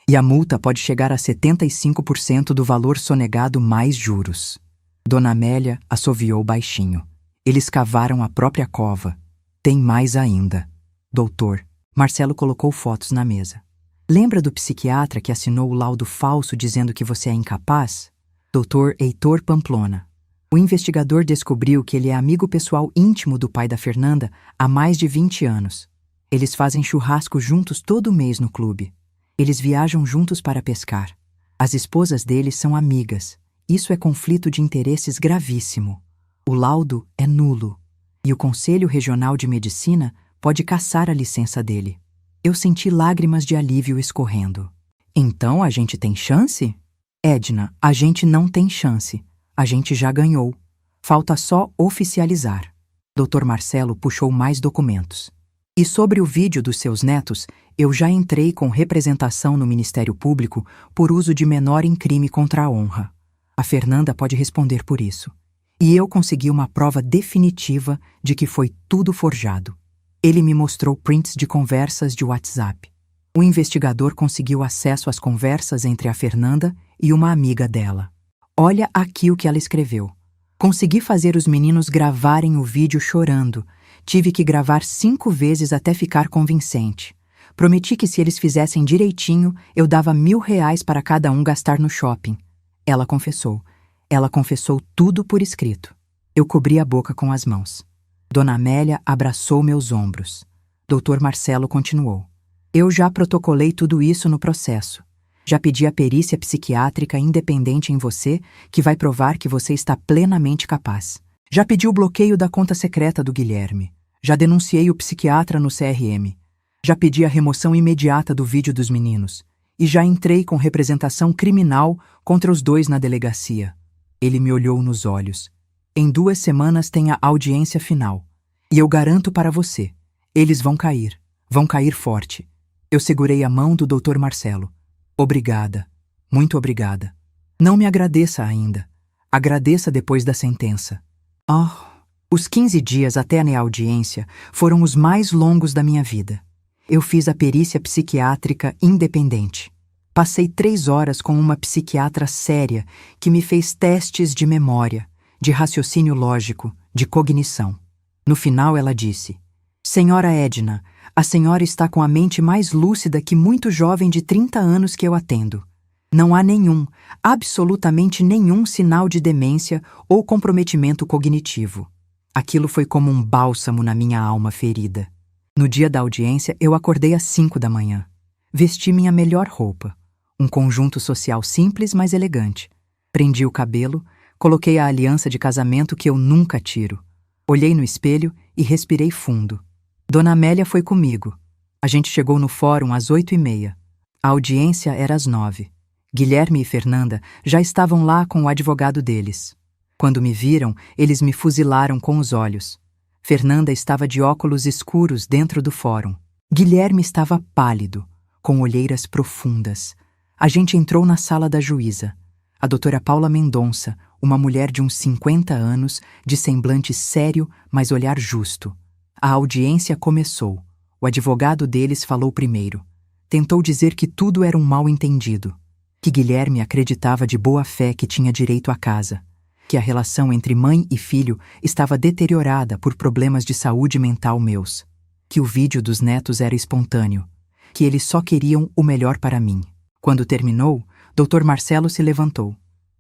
E a multa pode chegar a 75% do valor sonegado mais juros. Dona Amélia assoviou baixinho. Eles cavaram a própria cova. Tem mais ainda. Doutor, Marcelo colocou fotos na mesa. Lembra do psiquiatra que assinou o laudo falso dizendo que você é incapaz? Doutor Heitor Pamplona. O investigador descobriu que ele é amigo pessoal íntimo do pai da Fernanda há mais de 20 anos. Eles fazem churrasco juntos todo mês no clube. Eles viajam juntos para pescar. As esposas deles são amigas. Isso é conflito de interesses gravíssimo. O laudo é nulo. E o Conselho Regional de Medicina pode cassar a licença dele. Eu senti lágrimas de alívio escorrendo. Então a gente tem chance? Edna, a gente não tem chance. A gente já ganhou. Falta só oficializar. Dr. Marcelo puxou mais documentos. E sobre o vídeo dos seus netos, eu já entrei com representação no Ministério Público por uso de menor em crime contra a honra. A Fernanda pode responder por isso. E eu consegui uma prova definitiva de que foi tudo forjado. Ele me mostrou prints de conversas de WhatsApp. O investigador conseguiu acesso às conversas entre a Fernanda e uma amiga dela. Olha aqui o que ela escreveu. Consegui fazer os meninos gravarem o vídeo chorando. Tive que gravar 5 vezes até ficar convincente. Prometi que se eles fizessem direitinho, eu dava R$1.000 para cada um gastar no shopping. Ela confessou. Ela confessou tudo por escrito. Eu cobri a boca com as mãos. Dona Amélia abraçou meus ombros. Dr. Marcelo continuou. Eu já protocolei tudo isso no processo. Já pedi a perícia psiquiátrica independente em você, que vai provar que você está plenamente capaz. Já pedi o bloqueio da conta secreta do Guilherme. Já denunciei o psiquiatra no CRM. Já pedi a remoção imediata do vídeo dos meninos. E já entrei com representação criminal contra os 2 na delegacia. Ele me olhou nos olhos. Em 2 semanas tem a audiência final. E eu garanto para você, eles vão cair forte. Eu segurei a mão do Dr. Marcelo. Obrigada, muito obrigada. Não me agradeça ainda. Agradeça depois da sentença. Os 15 dias até a audiência foram os mais longos da minha vida. Eu fiz a perícia psiquiátrica independente. Passei 3 horas com uma psiquiatra séria que me fez testes de memória, de raciocínio lógico, de cognição. No final ela disse: Senhora Edna, a senhora está com a mente mais lúcida que muito jovem de 30 anos que eu atendo. Não há absolutamente nenhum sinal de demência ou comprometimento cognitivo. Aquilo foi como um bálsamo na minha alma ferida. No dia da audiência, eu acordei às 5 da manhã. Vesti minha melhor roupa. Um conjunto social simples, mas elegante. Prendi o cabelo, coloquei a aliança de casamento que eu nunca tiro. Olhei no espelho e respirei fundo. Dona Amélia foi comigo. A gente chegou no fórum às 8h30. A audiência era às 9h. Guilherme e Fernanda já estavam lá com o advogado deles. Quando me viram, eles me fuzilaram com os olhos. Fernanda estava de óculos escuros dentro do fórum. Guilherme estava pálido, com olheiras profundas. A gente entrou na sala da juíza. A doutora Paula Mendonça, uma mulher de uns 50 anos, de semblante sério, mas olhar justo. A audiência começou. O advogado deles falou primeiro. Tentou dizer que tudo era um mal-entendido, que Guilherme acreditava de boa fé que tinha direito à casa, que a relação entre mãe e filho estava deteriorada por problemas de saúde mental meus, que o vídeo dos netos era espontâneo, que eles só queriam o melhor para mim. Quando terminou, Dr. Marcelo se levantou.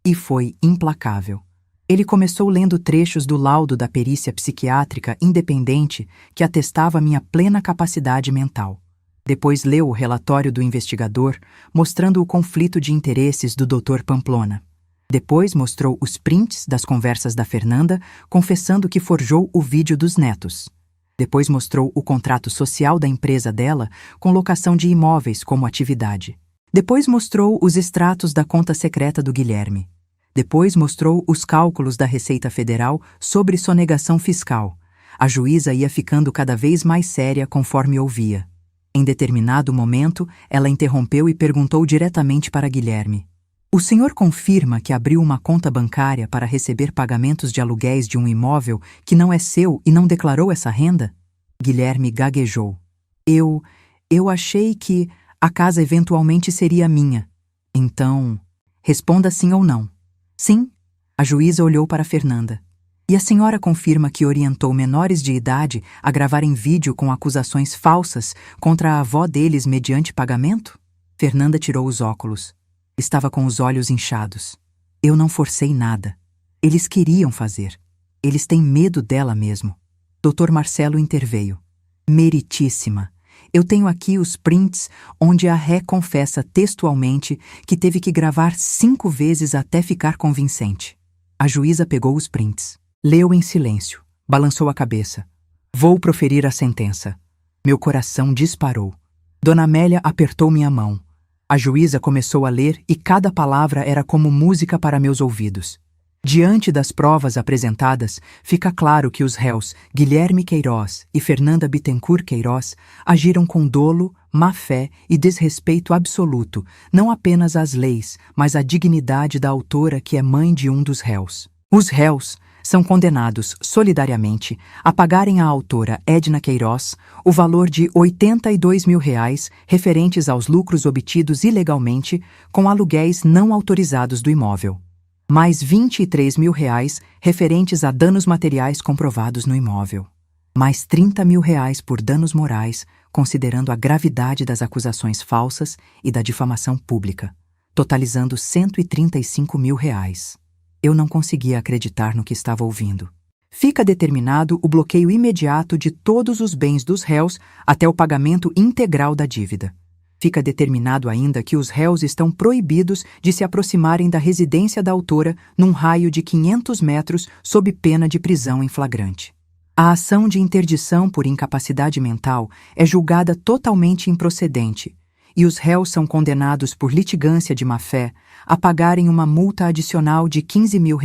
E foi implacável. Ele começou lendo trechos do laudo da perícia psiquiátrica independente que atestava minha plena capacidade mental. Depois leu o relatório do investigador, mostrando o conflito de interesses do Dr. Pamplona. Depois mostrou os prints das conversas da Fernanda, confessando que forjou o vídeo dos netos. Depois mostrou o contrato social da empresa dela com locação de imóveis como atividade. Depois mostrou os extratos da conta secreta do Guilherme. Depois mostrou os cálculos da Receita Federal sobre sonegação fiscal. A juíza ia ficando cada vez mais séria conforme ouvia. Em determinado momento, ela interrompeu e perguntou diretamente para Guilherme: O senhor confirma que abriu uma conta bancária para receber pagamentos de aluguéis de um imóvel que não é seu e não declarou essa renda? Guilherme gaguejou. Eu achei que a casa eventualmente seria minha. Então, responda sim ou não. Sim, a juíza olhou para Fernanda. E a senhora confirma que orientou menores de idade a gravarem vídeo com acusações falsas contra a avó deles mediante pagamento? Fernanda tirou os óculos. Estava com os olhos inchados. Eu não forcei nada. Eles queriam fazer. Eles têm medo dela mesmo. Dr. Marcelo interveio. Meritíssima. Eu tenho aqui os prints onde a ré confessa textualmente que teve que gravar 5 vezes até ficar convincente. A juíza pegou os prints. Leu em silêncio. Balançou a cabeça. Vou proferir a sentença. Meu coração disparou. Dona Amélia apertou minha mão. A juíza começou a ler e cada palavra era como música para meus ouvidos. Diante das provas apresentadas, fica claro que os réus Guilherme Queiroz e Fernanda Bittencourt Queiroz agiram com dolo, má-fé e desrespeito absoluto, não apenas às leis, mas à dignidade da autora que é mãe de um dos réus. Os réus são condenados solidariamente a pagarem à autora Edna Queiroz o valor de R$ 82 mil referentes aos lucros obtidos ilegalmente com aluguéis não autorizados do imóvel, mais R$ 23 mil referentes a danos materiais comprovados no imóvel, mais R$ 30 mil por danos morais, considerando a gravidade das acusações falsas e da difamação pública, totalizando R$ 135 mil. Eu não conseguia acreditar no que estava ouvindo. Fica determinado o bloqueio imediato de todos os bens dos réus até o pagamento integral da dívida. Fica determinado ainda que os réus estão proibidos de se aproximarem da residência da autora num raio de 500 metros sob pena de prisão em flagrante. A ação de interdição por incapacidade mental é julgada totalmente improcedente, e os réus são condenados por litigância de má-fé a pagarem uma multa adicional de R$ 15 mil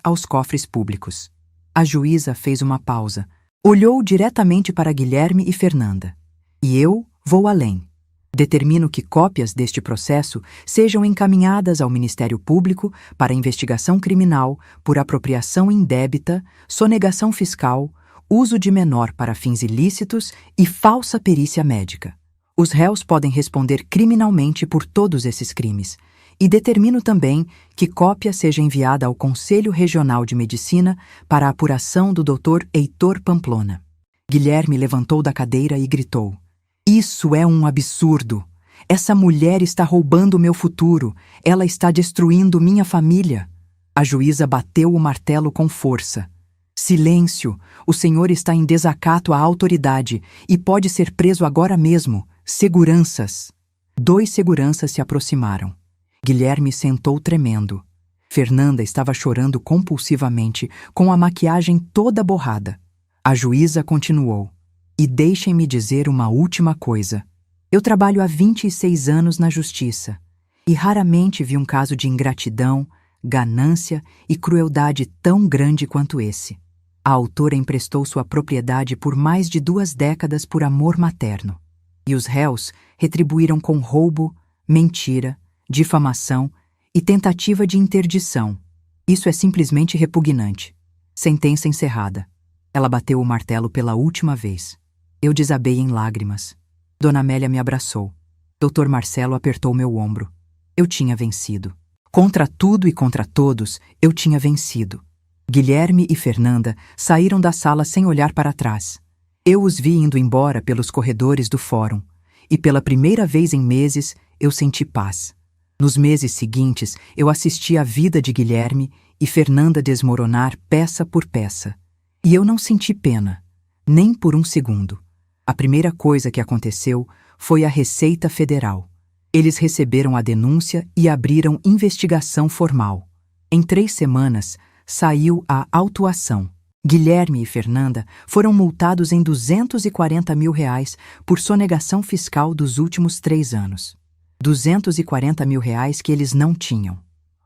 aos cofres públicos. A juíza fez uma pausa, olhou diretamente para Guilherme e Fernanda. E eu vou além. Determino que cópias deste processo sejam encaminhadas ao Ministério Público para investigação criminal por apropriação indébita, sonegação fiscal, uso de menor para fins ilícitos e falsa perícia médica. Os réus podem responder criminalmente por todos esses crimes. E determino também que cópia seja enviada ao Conselho Regional de Medicina para a apuração do Dr. Heitor Pamplona. Guilherme levantou da cadeira e gritou: Isso é um absurdo! Essa mulher está roubando meu futuro. Ela está destruindo minha família. A juíza bateu o martelo com força. Silêncio! O senhor está em desacato à autoridade e pode ser preso agora mesmo. Seguranças! 2 seguranças se aproximaram. Guilherme sentou tremendo. Fernanda estava chorando compulsivamente, com a maquiagem toda borrada. A juíza continuou. E deixem-me dizer uma última coisa. Eu trabalho há 26 anos na justiça e raramente vi um caso de ingratidão, ganância e crueldade tão grande quanto esse. A autora emprestou sua propriedade por mais de 2 décadas por amor materno. E os réus retribuíram com roubo, mentira, difamação e tentativa de interdição. Isso é simplesmente repugnante. Sentença encerrada. Ela bateu o martelo pela última vez. Eu desabei em lágrimas. Dona Amélia me abraçou. Dr. Marcelo apertou meu ombro. Eu tinha vencido. Contra tudo e contra todos, eu tinha vencido. Guilherme e Fernanda saíram da sala sem olhar para trás. Eu os vi indo embora pelos corredores do fórum. E pela primeira vez em meses, eu senti paz. Nos meses seguintes, eu assisti a vida de Guilherme e Fernanda desmoronar peça por peça. E eu não senti pena, nem por um segundo. A primeira coisa que aconteceu foi a Receita Federal. Eles receberam a denúncia e abriram investigação formal. Em 3 semanas, saiu a autuação. Guilherme e Fernanda foram multados em R$ 240 mil por sonegação fiscal dos últimos 3 anos. R$ 240 mil que eles não tinham.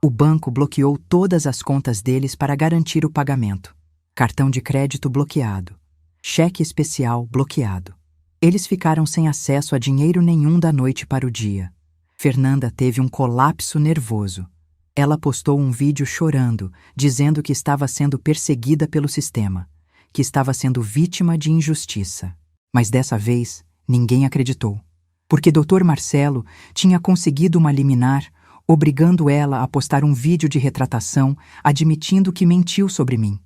O banco bloqueou todas as contas deles para garantir o pagamento. Cartão de crédito bloqueado. Cheque especial bloqueado. Eles ficaram sem acesso a dinheiro nenhum da noite para o dia. Fernanda teve um colapso nervoso. Ela postou um vídeo chorando, dizendo que estava sendo perseguida pelo sistema, que estava sendo vítima de injustiça. Mas dessa vez, ninguém acreditou, porque Dr. Marcelo tinha conseguido uma liminar, obrigando ela a postar um vídeo de retratação, admitindo que mentiu sobre mim.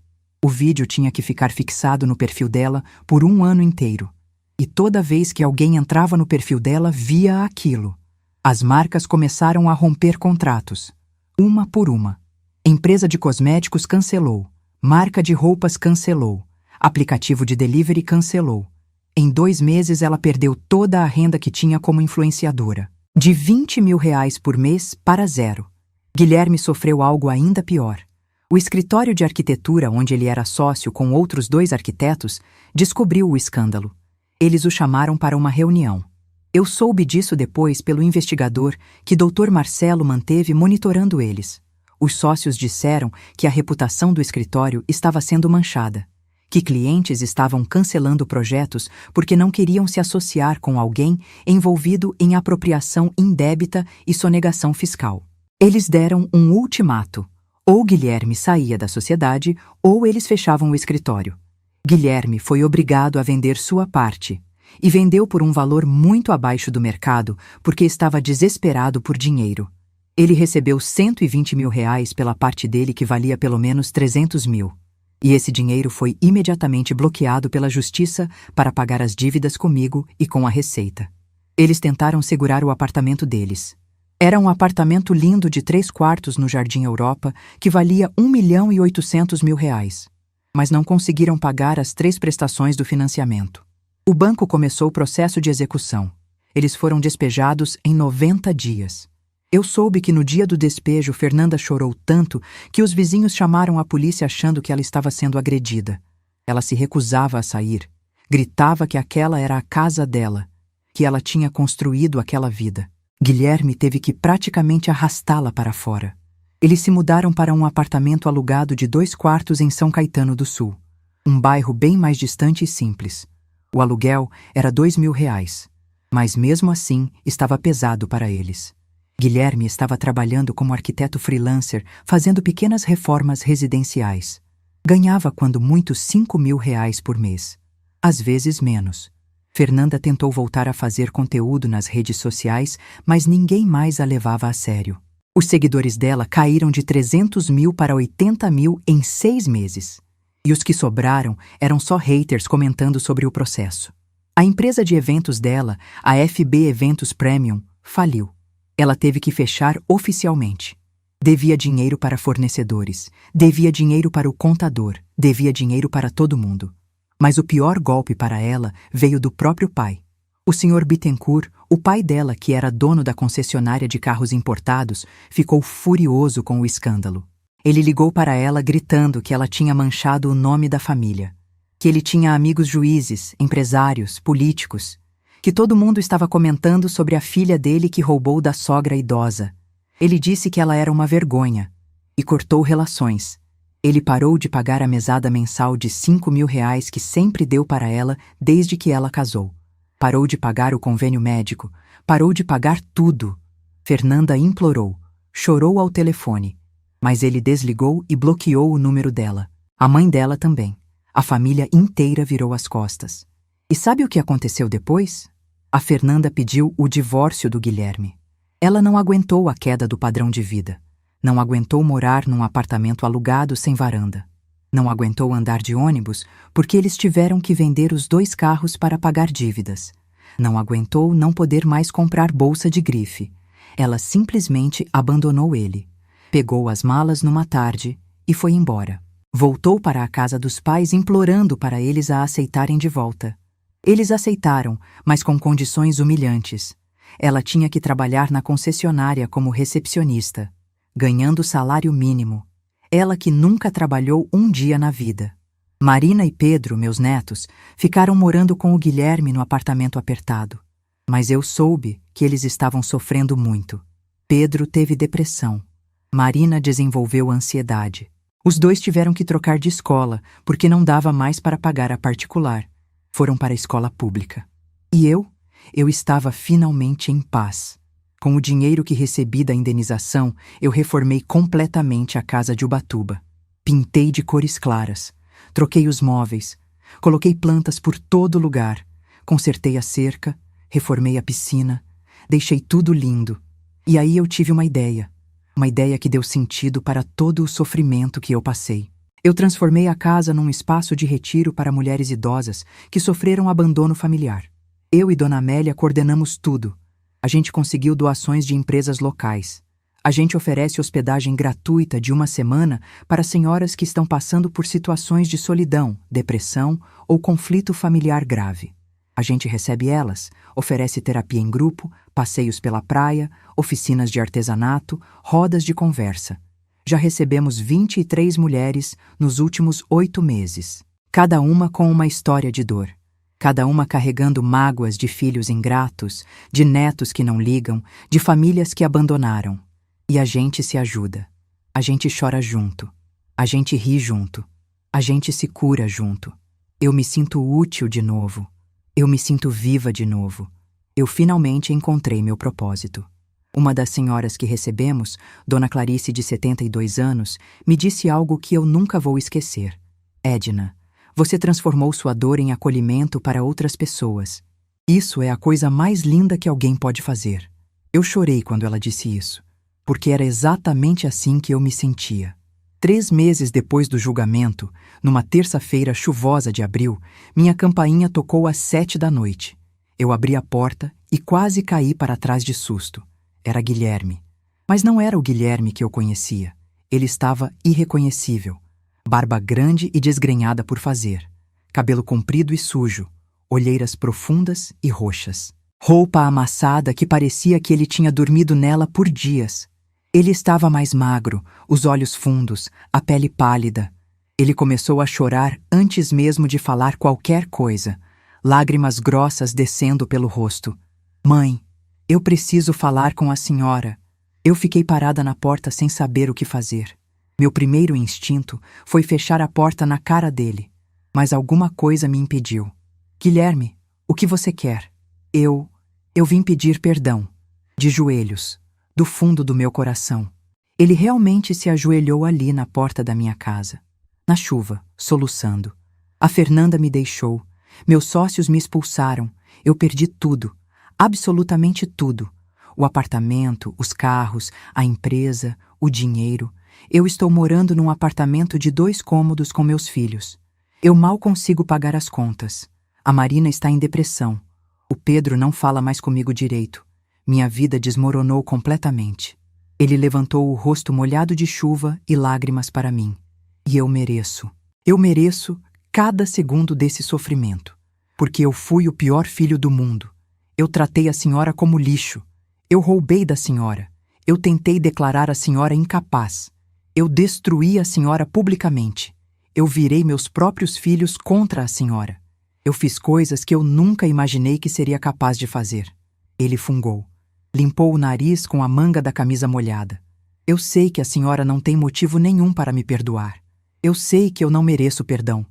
O vídeo tinha que ficar fixado no perfil dela por 1 ano inteiro. E toda vez que alguém entrava no perfil dela, via aquilo. As marcas começaram a romper contratos, uma por uma. Empresa de cosméticos cancelou, marca de roupas cancelou, aplicativo de delivery cancelou. Em 2 meses ela perdeu toda a renda que tinha como influenciadora. De R$20 mil por mês para 0. Guilherme sofreu algo ainda pior. O escritório de arquitetura onde ele era sócio com outros 2 arquitetos descobriu o escândalo. Eles o chamaram para uma reunião. Eu soube disso depois pelo investigador que Dr. Marcelo manteve monitorando eles. Os sócios disseram que a reputação do escritório estava sendo manchada, que clientes estavam cancelando projetos porque não queriam se associar com alguém envolvido em apropriação indébita e sonegação fiscal. Eles deram um ultimato: ou Guilherme saía da sociedade ou eles fechavam o escritório. Guilherme foi obrigado a vender sua parte, e vendeu por um valor muito abaixo do mercado porque estava desesperado por dinheiro. Ele recebeu R$120 mil pela parte dele que valia pelo menos 300 mil. E esse dinheiro foi imediatamente bloqueado pela justiça para pagar as dívidas comigo e com a Receita. Eles tentaram segurar o apartamento deles. Era um apartamento lindo de 3 quartos no Jardim Europa que valia R$1.800.000. Mas não conseguiram pagar as 3 prestações do financiamento. O banco começou o processo de execução. Eles foram despejados em 90 dias. Eu soube que no dia do despejo Fernanda chorou tanto que os vizinhos chamaram a polícia achando que ela estava sendo agredida. Ela se recusava a sair. Gritava que aquela era a casa dela, que ela tinha construído aquela vida. Guilherme teve que praticamente arrastá-la para fora. Eles se mudaram para um apartamento alugado de 2 quartos em São Caetano do Sul, um bairro bem mais distante e simples. O aluguel era R$2 mil, mas mesmo assim estava pesado para eles. Guilherme estava trabalhando como arquiteto freelancer, fazendo pequenas reformas residenciais. Ganhava quando muito R$5 mil por mês, às vezes menos. Fernanda tentou voltar a fazer conteúdo nas redes sociais, mas ninguém mais a levava a sério. Os seguidores dela caíram de 300 mil para 80 mil em 6 meses. E os que sobraram eram só haters comentando sobre o processo. A empresa de eventos dela, a FB Eventos Premium, faliu. Ela teve que fechar oficialmente. Devia dinheiro para fornecedores, devia dinheiro para o contador, devia dinheiro para todo mundo. Mas o pior golpe para ela veio do próprio pai. O Sr. Bittencourt, o pai dela, que era dono da concessionária de carros importados, ficou furioso com o escândalo. Ele ligou para ela gritando que ela tinha manchado o nome da família, que ele tinha amigos juízes, empresários, políticos, que todo mundo estava comentando sobre a filha dele que roubou da sogra idosa. Ele disse que ela era uma vergonha e cortou relações. Ele parou de pagar a mesada mensal de R$5 mil que sempre deu para ela desde que ela casou. Parou de pagar o convênio médico, parou de pagar tudo. Fernanda implorou, chorou ao telefone, mas ele desligou e bloqueou o número dela. A mãe dela também. A família inteira virou as costas. E sabe o que aconteceu depois? A Fernanda pediu o divórcio do Guilherme. Ela não aguentou a queda do padrão de vida. Não aguentou morar num apartamento alugado sem varanda. Não aguentou andar de ônibus porque eles tiveram que vender os 2 carros para pagar dívidas. Não aguentou não poder mais comprar bolsa de grife. Ela simplesmente abandonou ele. Pegou as malas numa tarde e foi embora. Voltou para a casa dos pais implorando para eles a aceitarem de volta. Eles aceitaram, mas com condições humilhantes. Ela tinha que trabalhar na concessionária como recepcionista, ganhando salário mínimo. Ela que nunca trabalhou um dia na vida. Marina e Pedro, meus netos, ficaram morando com o Guilherme no apartamento apertado. Mas eu soube que eles estavam sofrendo muito. Pedro teve depressão. Marina desenvolveu ansiedade. Os 2 tiveram que trocar de escola, porque não dava mais para pagar a particular. Foram para a escola pública. E eu estava finalmente em paz. Com o dinheiro que recebi da indenização, eu reformei completamente a casa de Ubatuba. Pintei de cores claras, troquei os móveis, coloquei plantas por todo lugar, consertei a cerca, reformei a piscina, deixei tudo lindo. E aí eu tive uma ideia que deu sentido para todo o sofrimento que eu passei. Eu transformei a casa num espaço de retiro para mulheres idosas que sofreram abandono familiar. Eu e Dona Amélia coordenamos tudo. A gente conseguiu doações de empresas locais. A gente oferece hospedagem gratuita de uma semana para senhoras que estão passando por situações de solidão, depressão ou conflito familiar grave. A gente recebe elas, oferece terapia em grupo, passeios pela praia, oficinas de artesanato, rodas de conversa. Já recebemos 23 mulheres nos últimos 8 meses. Cada uma com uma história de dor. Cada uma carregando mágoas de filhos ingratos, de netos que não ligam, de famílias que abandonaram. E a gente se ajuda. A gente chora junto. A gente ri junto. A gente se cura junto. Eu me sinto útil de novo. Eu me sinto viva de novo. Eu finalmente encontrei meu propósito. Uma das senhoras que recebemos, Dona Clarice, de 72 anos, me disse algo que eu nunca vou esquecer. Edna, você transformou sua dor em acolhimento para outras pessoas. Isso é a coisa mais linda que alguém pode fazer. Eu chorei quando ela disse isso, porque era exatamente assim que eu me sentia. 3 meses depois do julgamento, numa terça-feira chuvosa de abril, minha campainha tocou às 7 da noite. Eu abri a porta e quase caí para trás de susto. Era Guilherme. Mas não era o Guilherme que eu conhecia. Ele estava irreconhecível. Barba grande e desgrenhada por fazer. Cabelo comprido e sujo. Olheiras profundas e roxas. Roupa amassada que parecia que ele tinha dormido nela por dias. Ele estava mais magro, os olhos fundos, a pele pálida. Ele começou a chorar antes mesmo de falar qualquer coisa. Lágrimas grossas descendo pelo rosto. Mãe, eu preciso falar com a senhora. Eu fiquei parada na porta sem saber o que fazer. Meu primeiro instinto foi fechar a porta na cara dele, mas alguma coisa me impediu. Guilherme, o que você quer? Eu vim pedir perdão. De joelhos, do fundo do meu coração. Ele realmente se ajoelhou ali na porta da minha casa. Na chuva, soluçando. A Fernanda me deixou. Meus sócios me expulsaram. Eu perdi tudo. Absolutamente tudo. O apartamento, os carros, a empresa, o dinheiro. Eu estou morando num apartamento de 2 cômodos com meus filhos. Eu mal consigo pagar as contas. A Marina está em depressão. O Pedro não fala mais comigo direito. Minha vida desmoronou completamente. Ele levantou o rosto molhado de chuva e lágrimas para mim. E eu mereço. Eu mereço cada segundo desse sofrimento. Porque eu fui o pior filho do mundo. Eu tratei a senhora como lixo. Eu roubei da senhora. Eu tentei declarar a senhora incapaz. Eu destruí a senhora publicamente. Eu virei meus próprios filhos contra a senhora. Eu fiz coisas que eu nunca imaginei que seria capaz de fazer. Ele fungou. Limpou o nariz com a manga da camisa molhada. Eu sei que a senhora não tem motivo nenhum para me perdoar. Eu sei que eu não mereço perdão.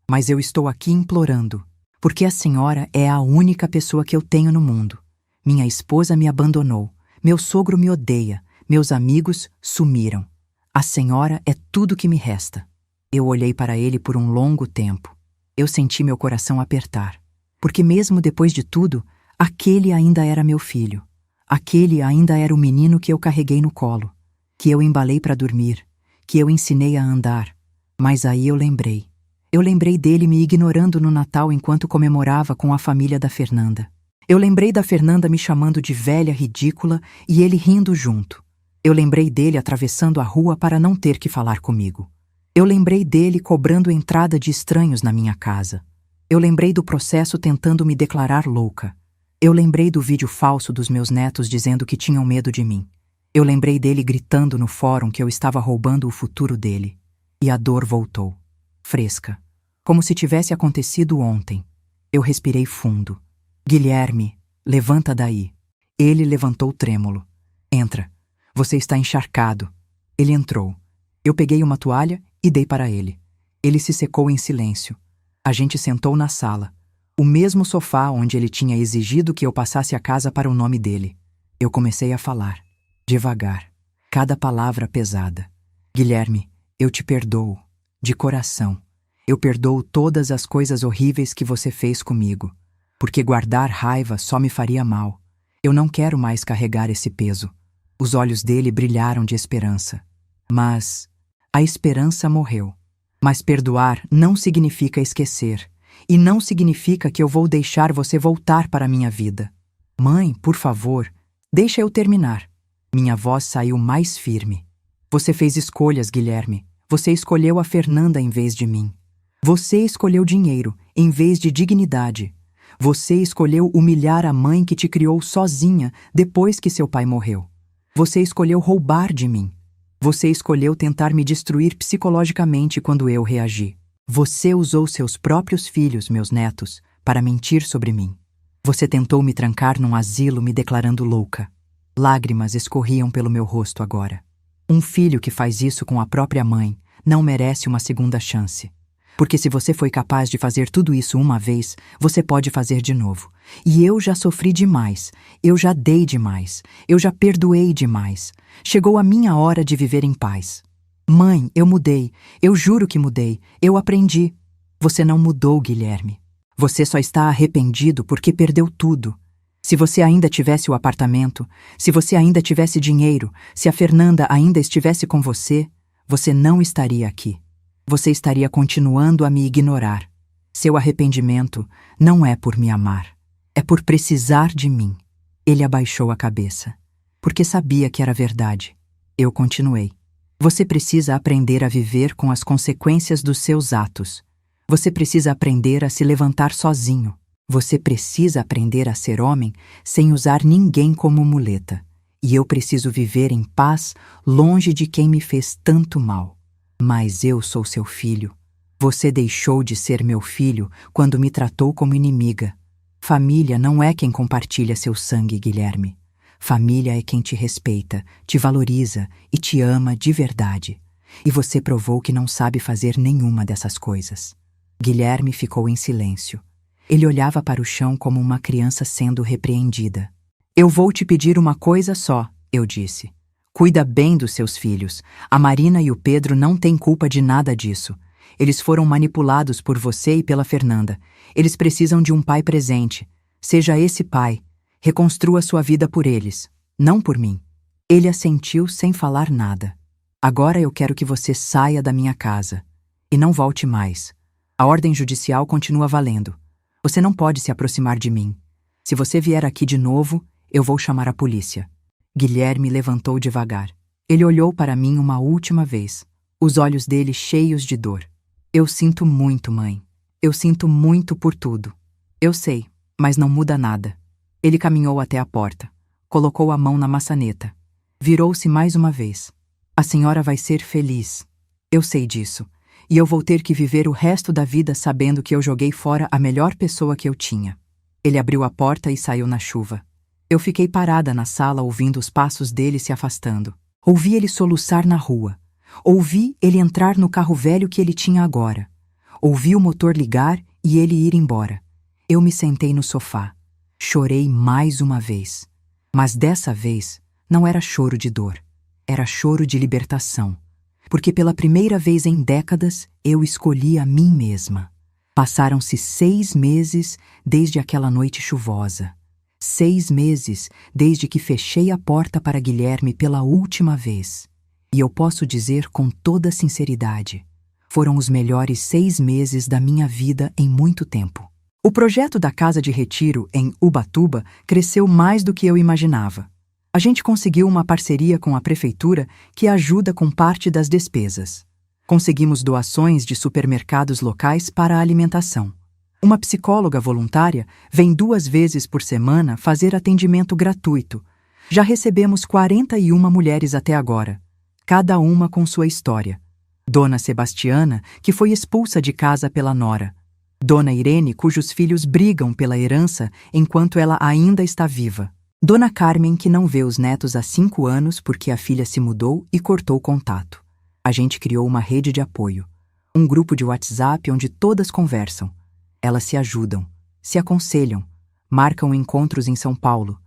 Mas eu estou aqui implorando. Porque a senhora é a única pessoa que eu tenho no mundo. Minha esposa me abandonou. Meu sogro me odeia. Meus amigos sumiram. A senhora é tudo que me resta. Eu olhei para ele por um longo tempo. Eu senti meu coração apertar. Porque mesmo depois de tudo, aquele ainda era meu filho. Aquele ainda era o menino que eu carreguei no colo, que eu embalei para dormir, que eu ensinei a andar. Mas aí eu lembrei. Eu lembrei dele me ignorando no Natal enquanto comemorava com a família da Fernanda. Eu lembrei da Fernanda me chamando de velha ridícula e ele rindo junto. Eu lembrei dele atravessando a rua para não ter que falar comigo. Eu lembrei dele cobrando entrada de estranhos na minha casa. Eu lembrei do processo tentando me declarar louca. Eu lembrei do vídeo falso dos meus netos dizendo que tinham medo de mim. Eu lembrei dele gritando no fórum que eu estava roubando o futuro dele. E a dor voltou. Fresca. Como se tivesse acontecido ontem. Eu respirei fundo. Guilherme, levanta daí. Ele levantou trêmulo. Entra. Você está encharcado. Ele entrou. Eu peguei uma toalha e dei para ele. Ele se secou em silêncio. A gente sentou na sala. O mesmo sofá onde ele tinha exigido que eu passasse a casa para o nome dele. Eu comecei a falar, devagar, cada palavra pesada. Guilherme, eu te perdoo, de coração. Eu perdoo todas as coisas horríveis que você fez comigo, porque guardar raiva só me faria mal. Eu não quero mais carregar esse peso. Os olhos dele brilharam de esperança. Mas a esperança morreu. Mas perdoar não significa esquecer, e não significa que eu vou deixar você voltar para a minha vida. Mãe, por favor, deixa eu terminar. Minha voz saiu mais firme. Você fez escolhas, Guilherme. Você escolheu a Fernanda em vez de mim. Você escolheu dinheiro em vez de dignidade. Você escolheu humilhar a mãe que te criou sozinha depois que seu pai morreu. Você escolheu roubar de mim. Você escolheu tentar me destruir psicologicamente quando eu reagi. Você usou seus próprios filhos, meus netos, para mentir sobre mim. Você tentou me trancar num asilo me declarando louca. Lágrimas escorriam pelo meu rosto agora. Um filho que faz isso com a própria mãe não merece uma segunda chance. Porque se você foi capaz de fazer tudo isso uma vez, você pode fazer de novo. E eu já sofri demais, eu já dei demais, eu já perdoei demais. Chegou a minha hora de viver em paz. Mãe, eu mudei, eu juro que mudei, eu aprendi. Você não mudou, Guilherme. Você só está arrependido porque perdeu tudo. Se você ainda tivesse o apartamento, se você ainda tivesse dinheiro, se a Fernanda ainda estivesse com você, você não estaria aqui. Você estaria continuando a me ignorar. Seu arrependimento não é por me amar, é por precisar de mim. Ele abaixou a cabeça, porque sabia que era verdade. Eu continuei. Você precisa aprender a viver com as consequências dos seus atos. Você precisa aprender a se levantar sozinho. Você precisa aprender a ser homem sem usar ninguém como muleta. E eu preciso viver em paz, longe de quem me fez tanto mal. Mas eu sou seu filho. Você deixou de ser meu filho quando me tratou como inimiga. Família não é quem compartilha seu sangue, Guilherme. Família é quem te respeita, te valoriza e te ama de verdade. E você provou que não sabe fazer nenhuma dessas coisas. Guilherme ficou em silêncio. Ele olhava para o chão como uma criança sendo repreendida. Eu vou te pedir uma coisa só, eu disse. Cuida bem dos seus filhos. A Marina e o Pedro não têm culpa de nada disso. Eles foram manipulados por você e pela Fernanda. Eles precisam de um pai presente. Seja esse pai. Reconstrua sua vida por eles, não por mim. Ele assentiu sem falar nada. Agora eu quero que você saia da minha casa. E não volte mais. A ordem judicial continua valendo. Você não pode se aproximar de mim. Se você vier aqui de novo, eu vou chamar a polícia. Guilherme levantou devagar. Ele olhou para mim uma última vez, os olhos dele cheios de dor. Eu sinto muito, mãe. Eu sinto muito por tudo. Eu sei, mas não muda nada. Ele caminhou até a porta, colocou a mão na maçaneta, virou-se mais uma vez. A senhora vai ser feliz. Eu sei disso, e eu vou ter que viver o resto da vida sabendo que eu joguei fora a melhor pessoa que eu tinha. Ele abriu a porta e saiu na chuva. Eu fiquei parada na sala ouvindo os passos dele se afastando. Ouvi ele soluçar na rua. Ouvi ele entrar no carro velho que ele tinha agora. Ouvi o motor ligar e ele ir embora. Eu me sentei no sofá. Chorei mais uma vez. Mas dessa vez não era choro de dor. Era choro de libertação. Porque pela primeira vez em décadas eu escolhi a mim mesma. Passaram-se 6 meses desde aquela noite chuvosa. 6 meses desde que fechei a porta para Guilherme pela última vez. E eu posso dizer com toda sinceridade, foram os melhores 6 meses da minha vida em muito tempo. O projeto da Casa de Retiro em Ubatuba cresceu mais do que eu imaginava. A gente conseguiu uma parceria com a prefeitura que ajuda com parte das despesas. Conseguimos doações de supermercados locais para a alimentação. Uma psicóloga voluntária vem 2 vezes por semana fazer atendimento gratuito. Já recebemos 41 mulheres até agora, cada uma com sua história. Dona Sebastiana, que foi expulsa de casa pela nora. Dona Irene, cujos filhos brigam pela herança enquanto ela ainda está viva. Dona Carmen, que não vê os netos há 5 anos porque a filha se mudou e cortou o contato. A gente criou uma rede de apoio, um grupo de WhatsApp onde todas conversam. Elas se ajudam, se aconselham, marcam encontros em São Paulo,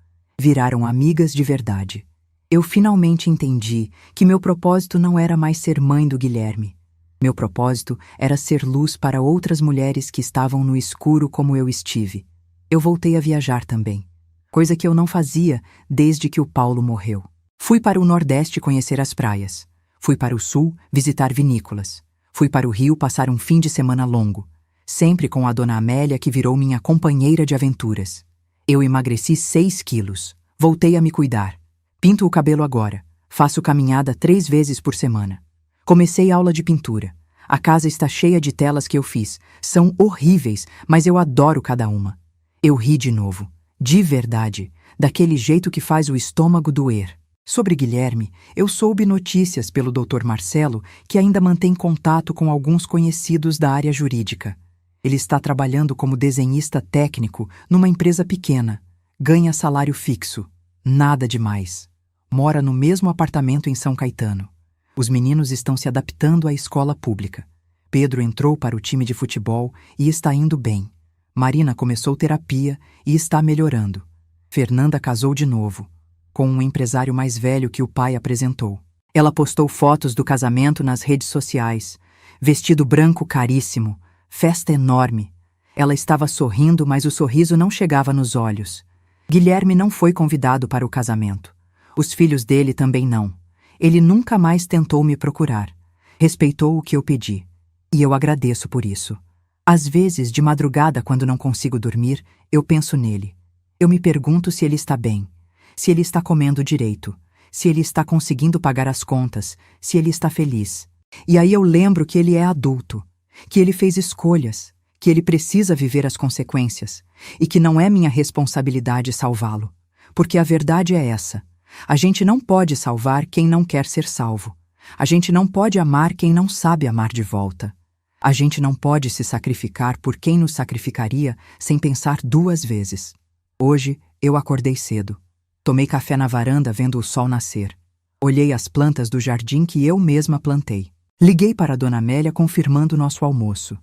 viraram amigas de verdade. Eu finalmente entendi que meu propósito não era mais ser mãe do Guilherme. Meu propósito era ser luz para outras mulheres que estavam no escuro como eu estive. Eu voltei a viajar também, coisa que eu não fazia desde que o Paulo morreu. Fui para o Nordeste conhecer as praias. Fui para o Sul visitar vinícolas. Fui para o Rio passar um fim de semana longo, sempre com a dona Amélia, que virou minha companheira de aventuras. Eu emagreci 6 quilos. Voltei a me cuidar. Pinto o cabelo agora. Faço caminhada 3 vezes por semana. Comecei aula de pintura. A casa está cheia de telas que eu fiz. São horríveis, mas eu adoro cada uma. Eu ri de novo. De verdade. Daquele jeito que faz o estômago doer. Sobre Guilherme, eu soube notícias pelo Dr. Marcelo, que ainda mantém contato com alguns conhecidos da área jurídica. Ele está trabalhando como desenhista técnico numa empresa pequena. Ganha salário fixo. Nada demais. Mora no mesmo apartamento em São Caetano. Os meninos estão se adaptando à escola pública. Pedro entrou para o time de futebol e está indo bem. Marina começou terapia e está melhorando. Fernanda casou de novo, com um empresário mais velho que o pai apresentou. Ela postou fotos do casamento nas redes sociais. Vestido branco caríssimo, festa enorme. Ela estava sorrindo, mas o sorriso não chegava nos olhos. Guilherme não foi convidado para o casamento. Os filhos dele também não. Ele nunca mais tentou me procurar. Respeitou o que eu pedi. E eu agradeço por isso. Às vezes, de madrugada, quando não consigo dormir, eu penso nele. Eu me pergunto se ele está bem, se ele está comendo direito, se ele está conseguindo pagar as contas, se ele está feliz. E aí eu lembro que ele é adulto, que ele fez escolhas, que ele precisa viver as consequências e que não é minha responsabilidade salvá-lo. Porque a verdade é essa. A gente não pode salvar quem não quer ser salvo. A gente não pode amar quem não sabe amar de volta. A gente não pode se sacrificar por quem nos sacrificaria sem pensar 2 vezes. Hoje, eu acordei cedo. Tomei café na varanda vendo o sol nascer. Olhei as plantas do jardim que eu mesma plantei. Liguei para a dona Amélia confirmando nosso almoço.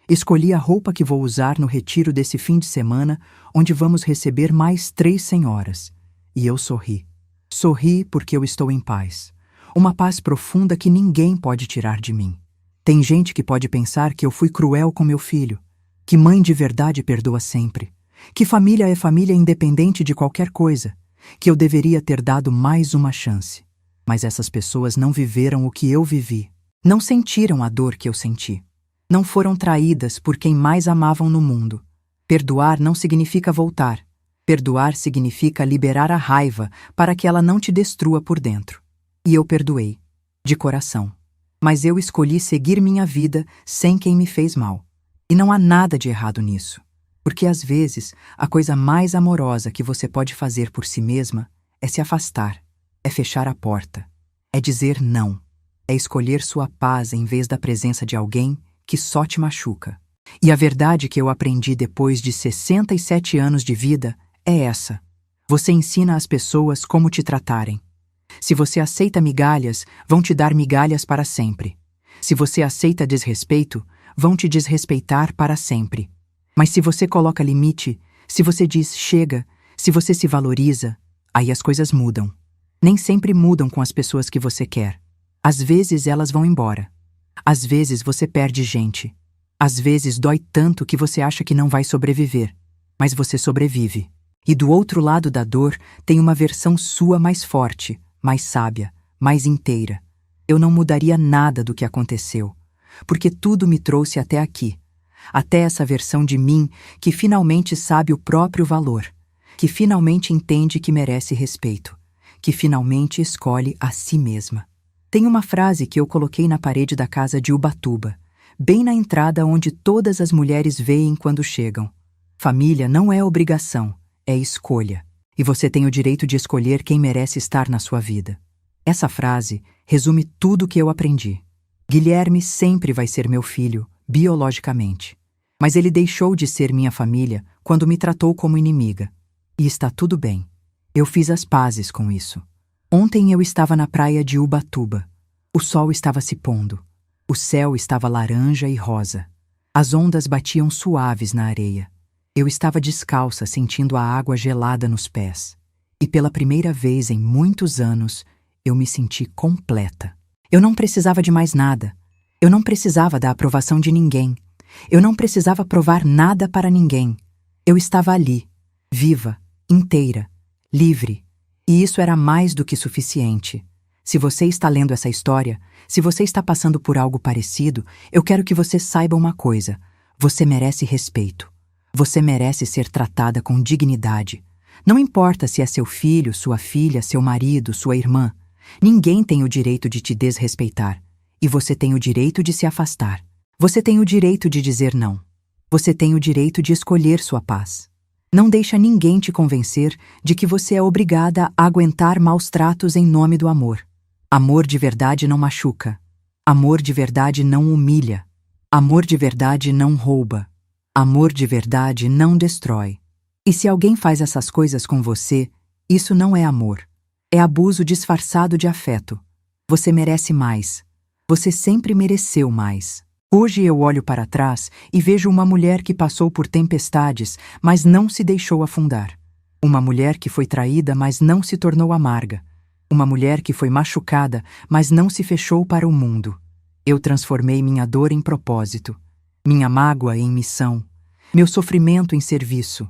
Escolhi a roupa que vou usar no retiro desse fim de semana, onde vamos receber mais 3 senhoras. E eu sorri. Sorri porque eu estou em paz. Uma paz profunda que ninguém pode tirar de mim. Tem gente que pode pensar que eu fui cruel com meu filho, que mãe de verdade perdoa sempre, que família é família independente de qualquer coisa, que eu deveria ter dado mais uma chance. Mas essas pessoas não viveram o que eu vivi, não sentiram a dor que eu senti, não foram traídas por quem mais amavam no mundo. Perdoar não significa voltar. Perdoar significa liberar a raiva para que ela não te destrua por dentro. E eu perdoei, de coração. Mas eu escolhi seguir minha vida sem quem me fez mal. E não há nada de errado nisso. Porque às vezes, a coisa mais amorosa que você pode fazer por si mesma é se afastar, é fechar a porta, é dizer não, é escolher sua paz em vez da presença de alguém que só te machuca. E a verdade que eu aprendi depois de 67 anos de vida é essa. Você ensina às pessoas como te tratarem. Se você aceita migalhas, vão te dar migalhas para sempre. Se você aceita desrespeito, vão te desrespeitar para sempre. Mas se você coloca limite, se você diz chega, se você se valoriza, aí as coisas mudam. Nem sempre mudam com as pessoas que você quer. Às vezes elas vão embora. Às vezes você perde gente. Às vezes dói tanto que você acha que não vai sobreviver. Mas você sobrevive. E do outro lado da dor tem uma versão sua mais forte, mais sábia, mais inteira. Eu não mudaria nada do que aconteceu, porque tudo me trouxe até aqui. Até essa versão de mim que finalmente sabe o próprio valor, que finalmente entende que merece respeito, que finalmente escolhe a si mesma. Tem uma frase que eu coloquei na parede da casa de Ubatuba, bem na entrada onde todas as mulheres veem quando chegam. Família não é obrigação, é escolha. E você tem o direito de escolher quem merece estar na sua vida. Essa frase resume tudo o que eu aprendi. Guilherme sempre vai ser meu filho, biologicamente. Mas ele deixou de ser minha família quando me tratou como inimiga. E está tudo bem. Eu fiz as pazes com isso. Ontem eu estava na praia de Ubatuba. O sol estava se pondo. O céu estava laranja e rosa. As ondas batiam suaves na areia. Eu estava descalça, sentindo a água gelada nos pés. E pela primeira vez em muitos anos, eu me senti completa. Eu não precisava de mais nada. Eu não precisava da aprovação de ninguém. Eu não precisava provar nada para ninguém. Eu estava ali, viva, inteira, livre. E isso era mais do que suficiente. Se você está lendo essa história, se você está passando por algo parecido, eu quero que você saiba uma coisa. Você merece respeito. Você merece ser tratada com dignidade. Não importa se é seu filho, sua filha, seu marido, sua irmã. Ninguém tem o direito de te desrespeitar. E você tem o direito de se afastar. Você tem o direito de dizer não. Você tem o direito de escolher sua paz. Não deixa ninguém te convencer de que você é obrigada a aguentar maus tratos em nome do amor. Amor de verdade não machuca. Amor de verdade não humilha. Amor de verdade não rouba. Amor de verdade não destrói. E se alguém faz essas coisas com você, isso não é amor. É abuso disfarçado de afeto. Você merece mais. Você sempre mereceu mais. Hoje eu olho para trás e vejo uma mulher que passou por tempestades, mas não se deixou afundar. Uma mulher que foi traída, mas não se tornou amarga. Uma mulher que foi machucada, mas não se fechou para o mundo. Eu transformei minha dor em propósito, minha mágoa em missão, meu sofrimento em serviço.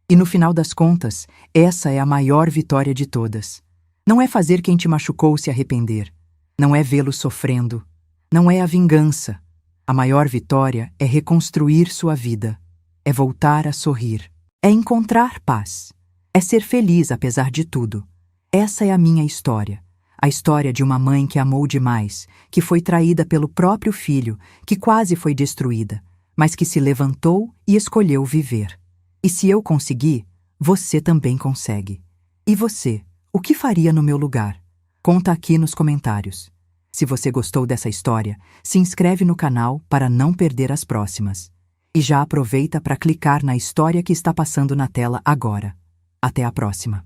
E no final das contas, essa é a maior vitória de todas. Não é fazer quem te machucou se arrepender. Não é vê-lo sofrendo. Não é a vingança. A maior vitória é reconstruir sua vida. É voltar a sorrir. É encontrar paz. É ser feliz apesar de tudo. Essa é a minha história. A história de uma mãe que amou demais, que foi traída pelo próprio filho, que quase foi destruída, mas que se levantou e escolheu viver. E se eu consegui, você também consegue. E você, o que faria no meu lugar? Conta aqui nos comentários. Se você gostou dessa história, se inscreve no canal para não perder as próximas. E já aproveita para clicar na história que está passando na tela agora. Até a próxima.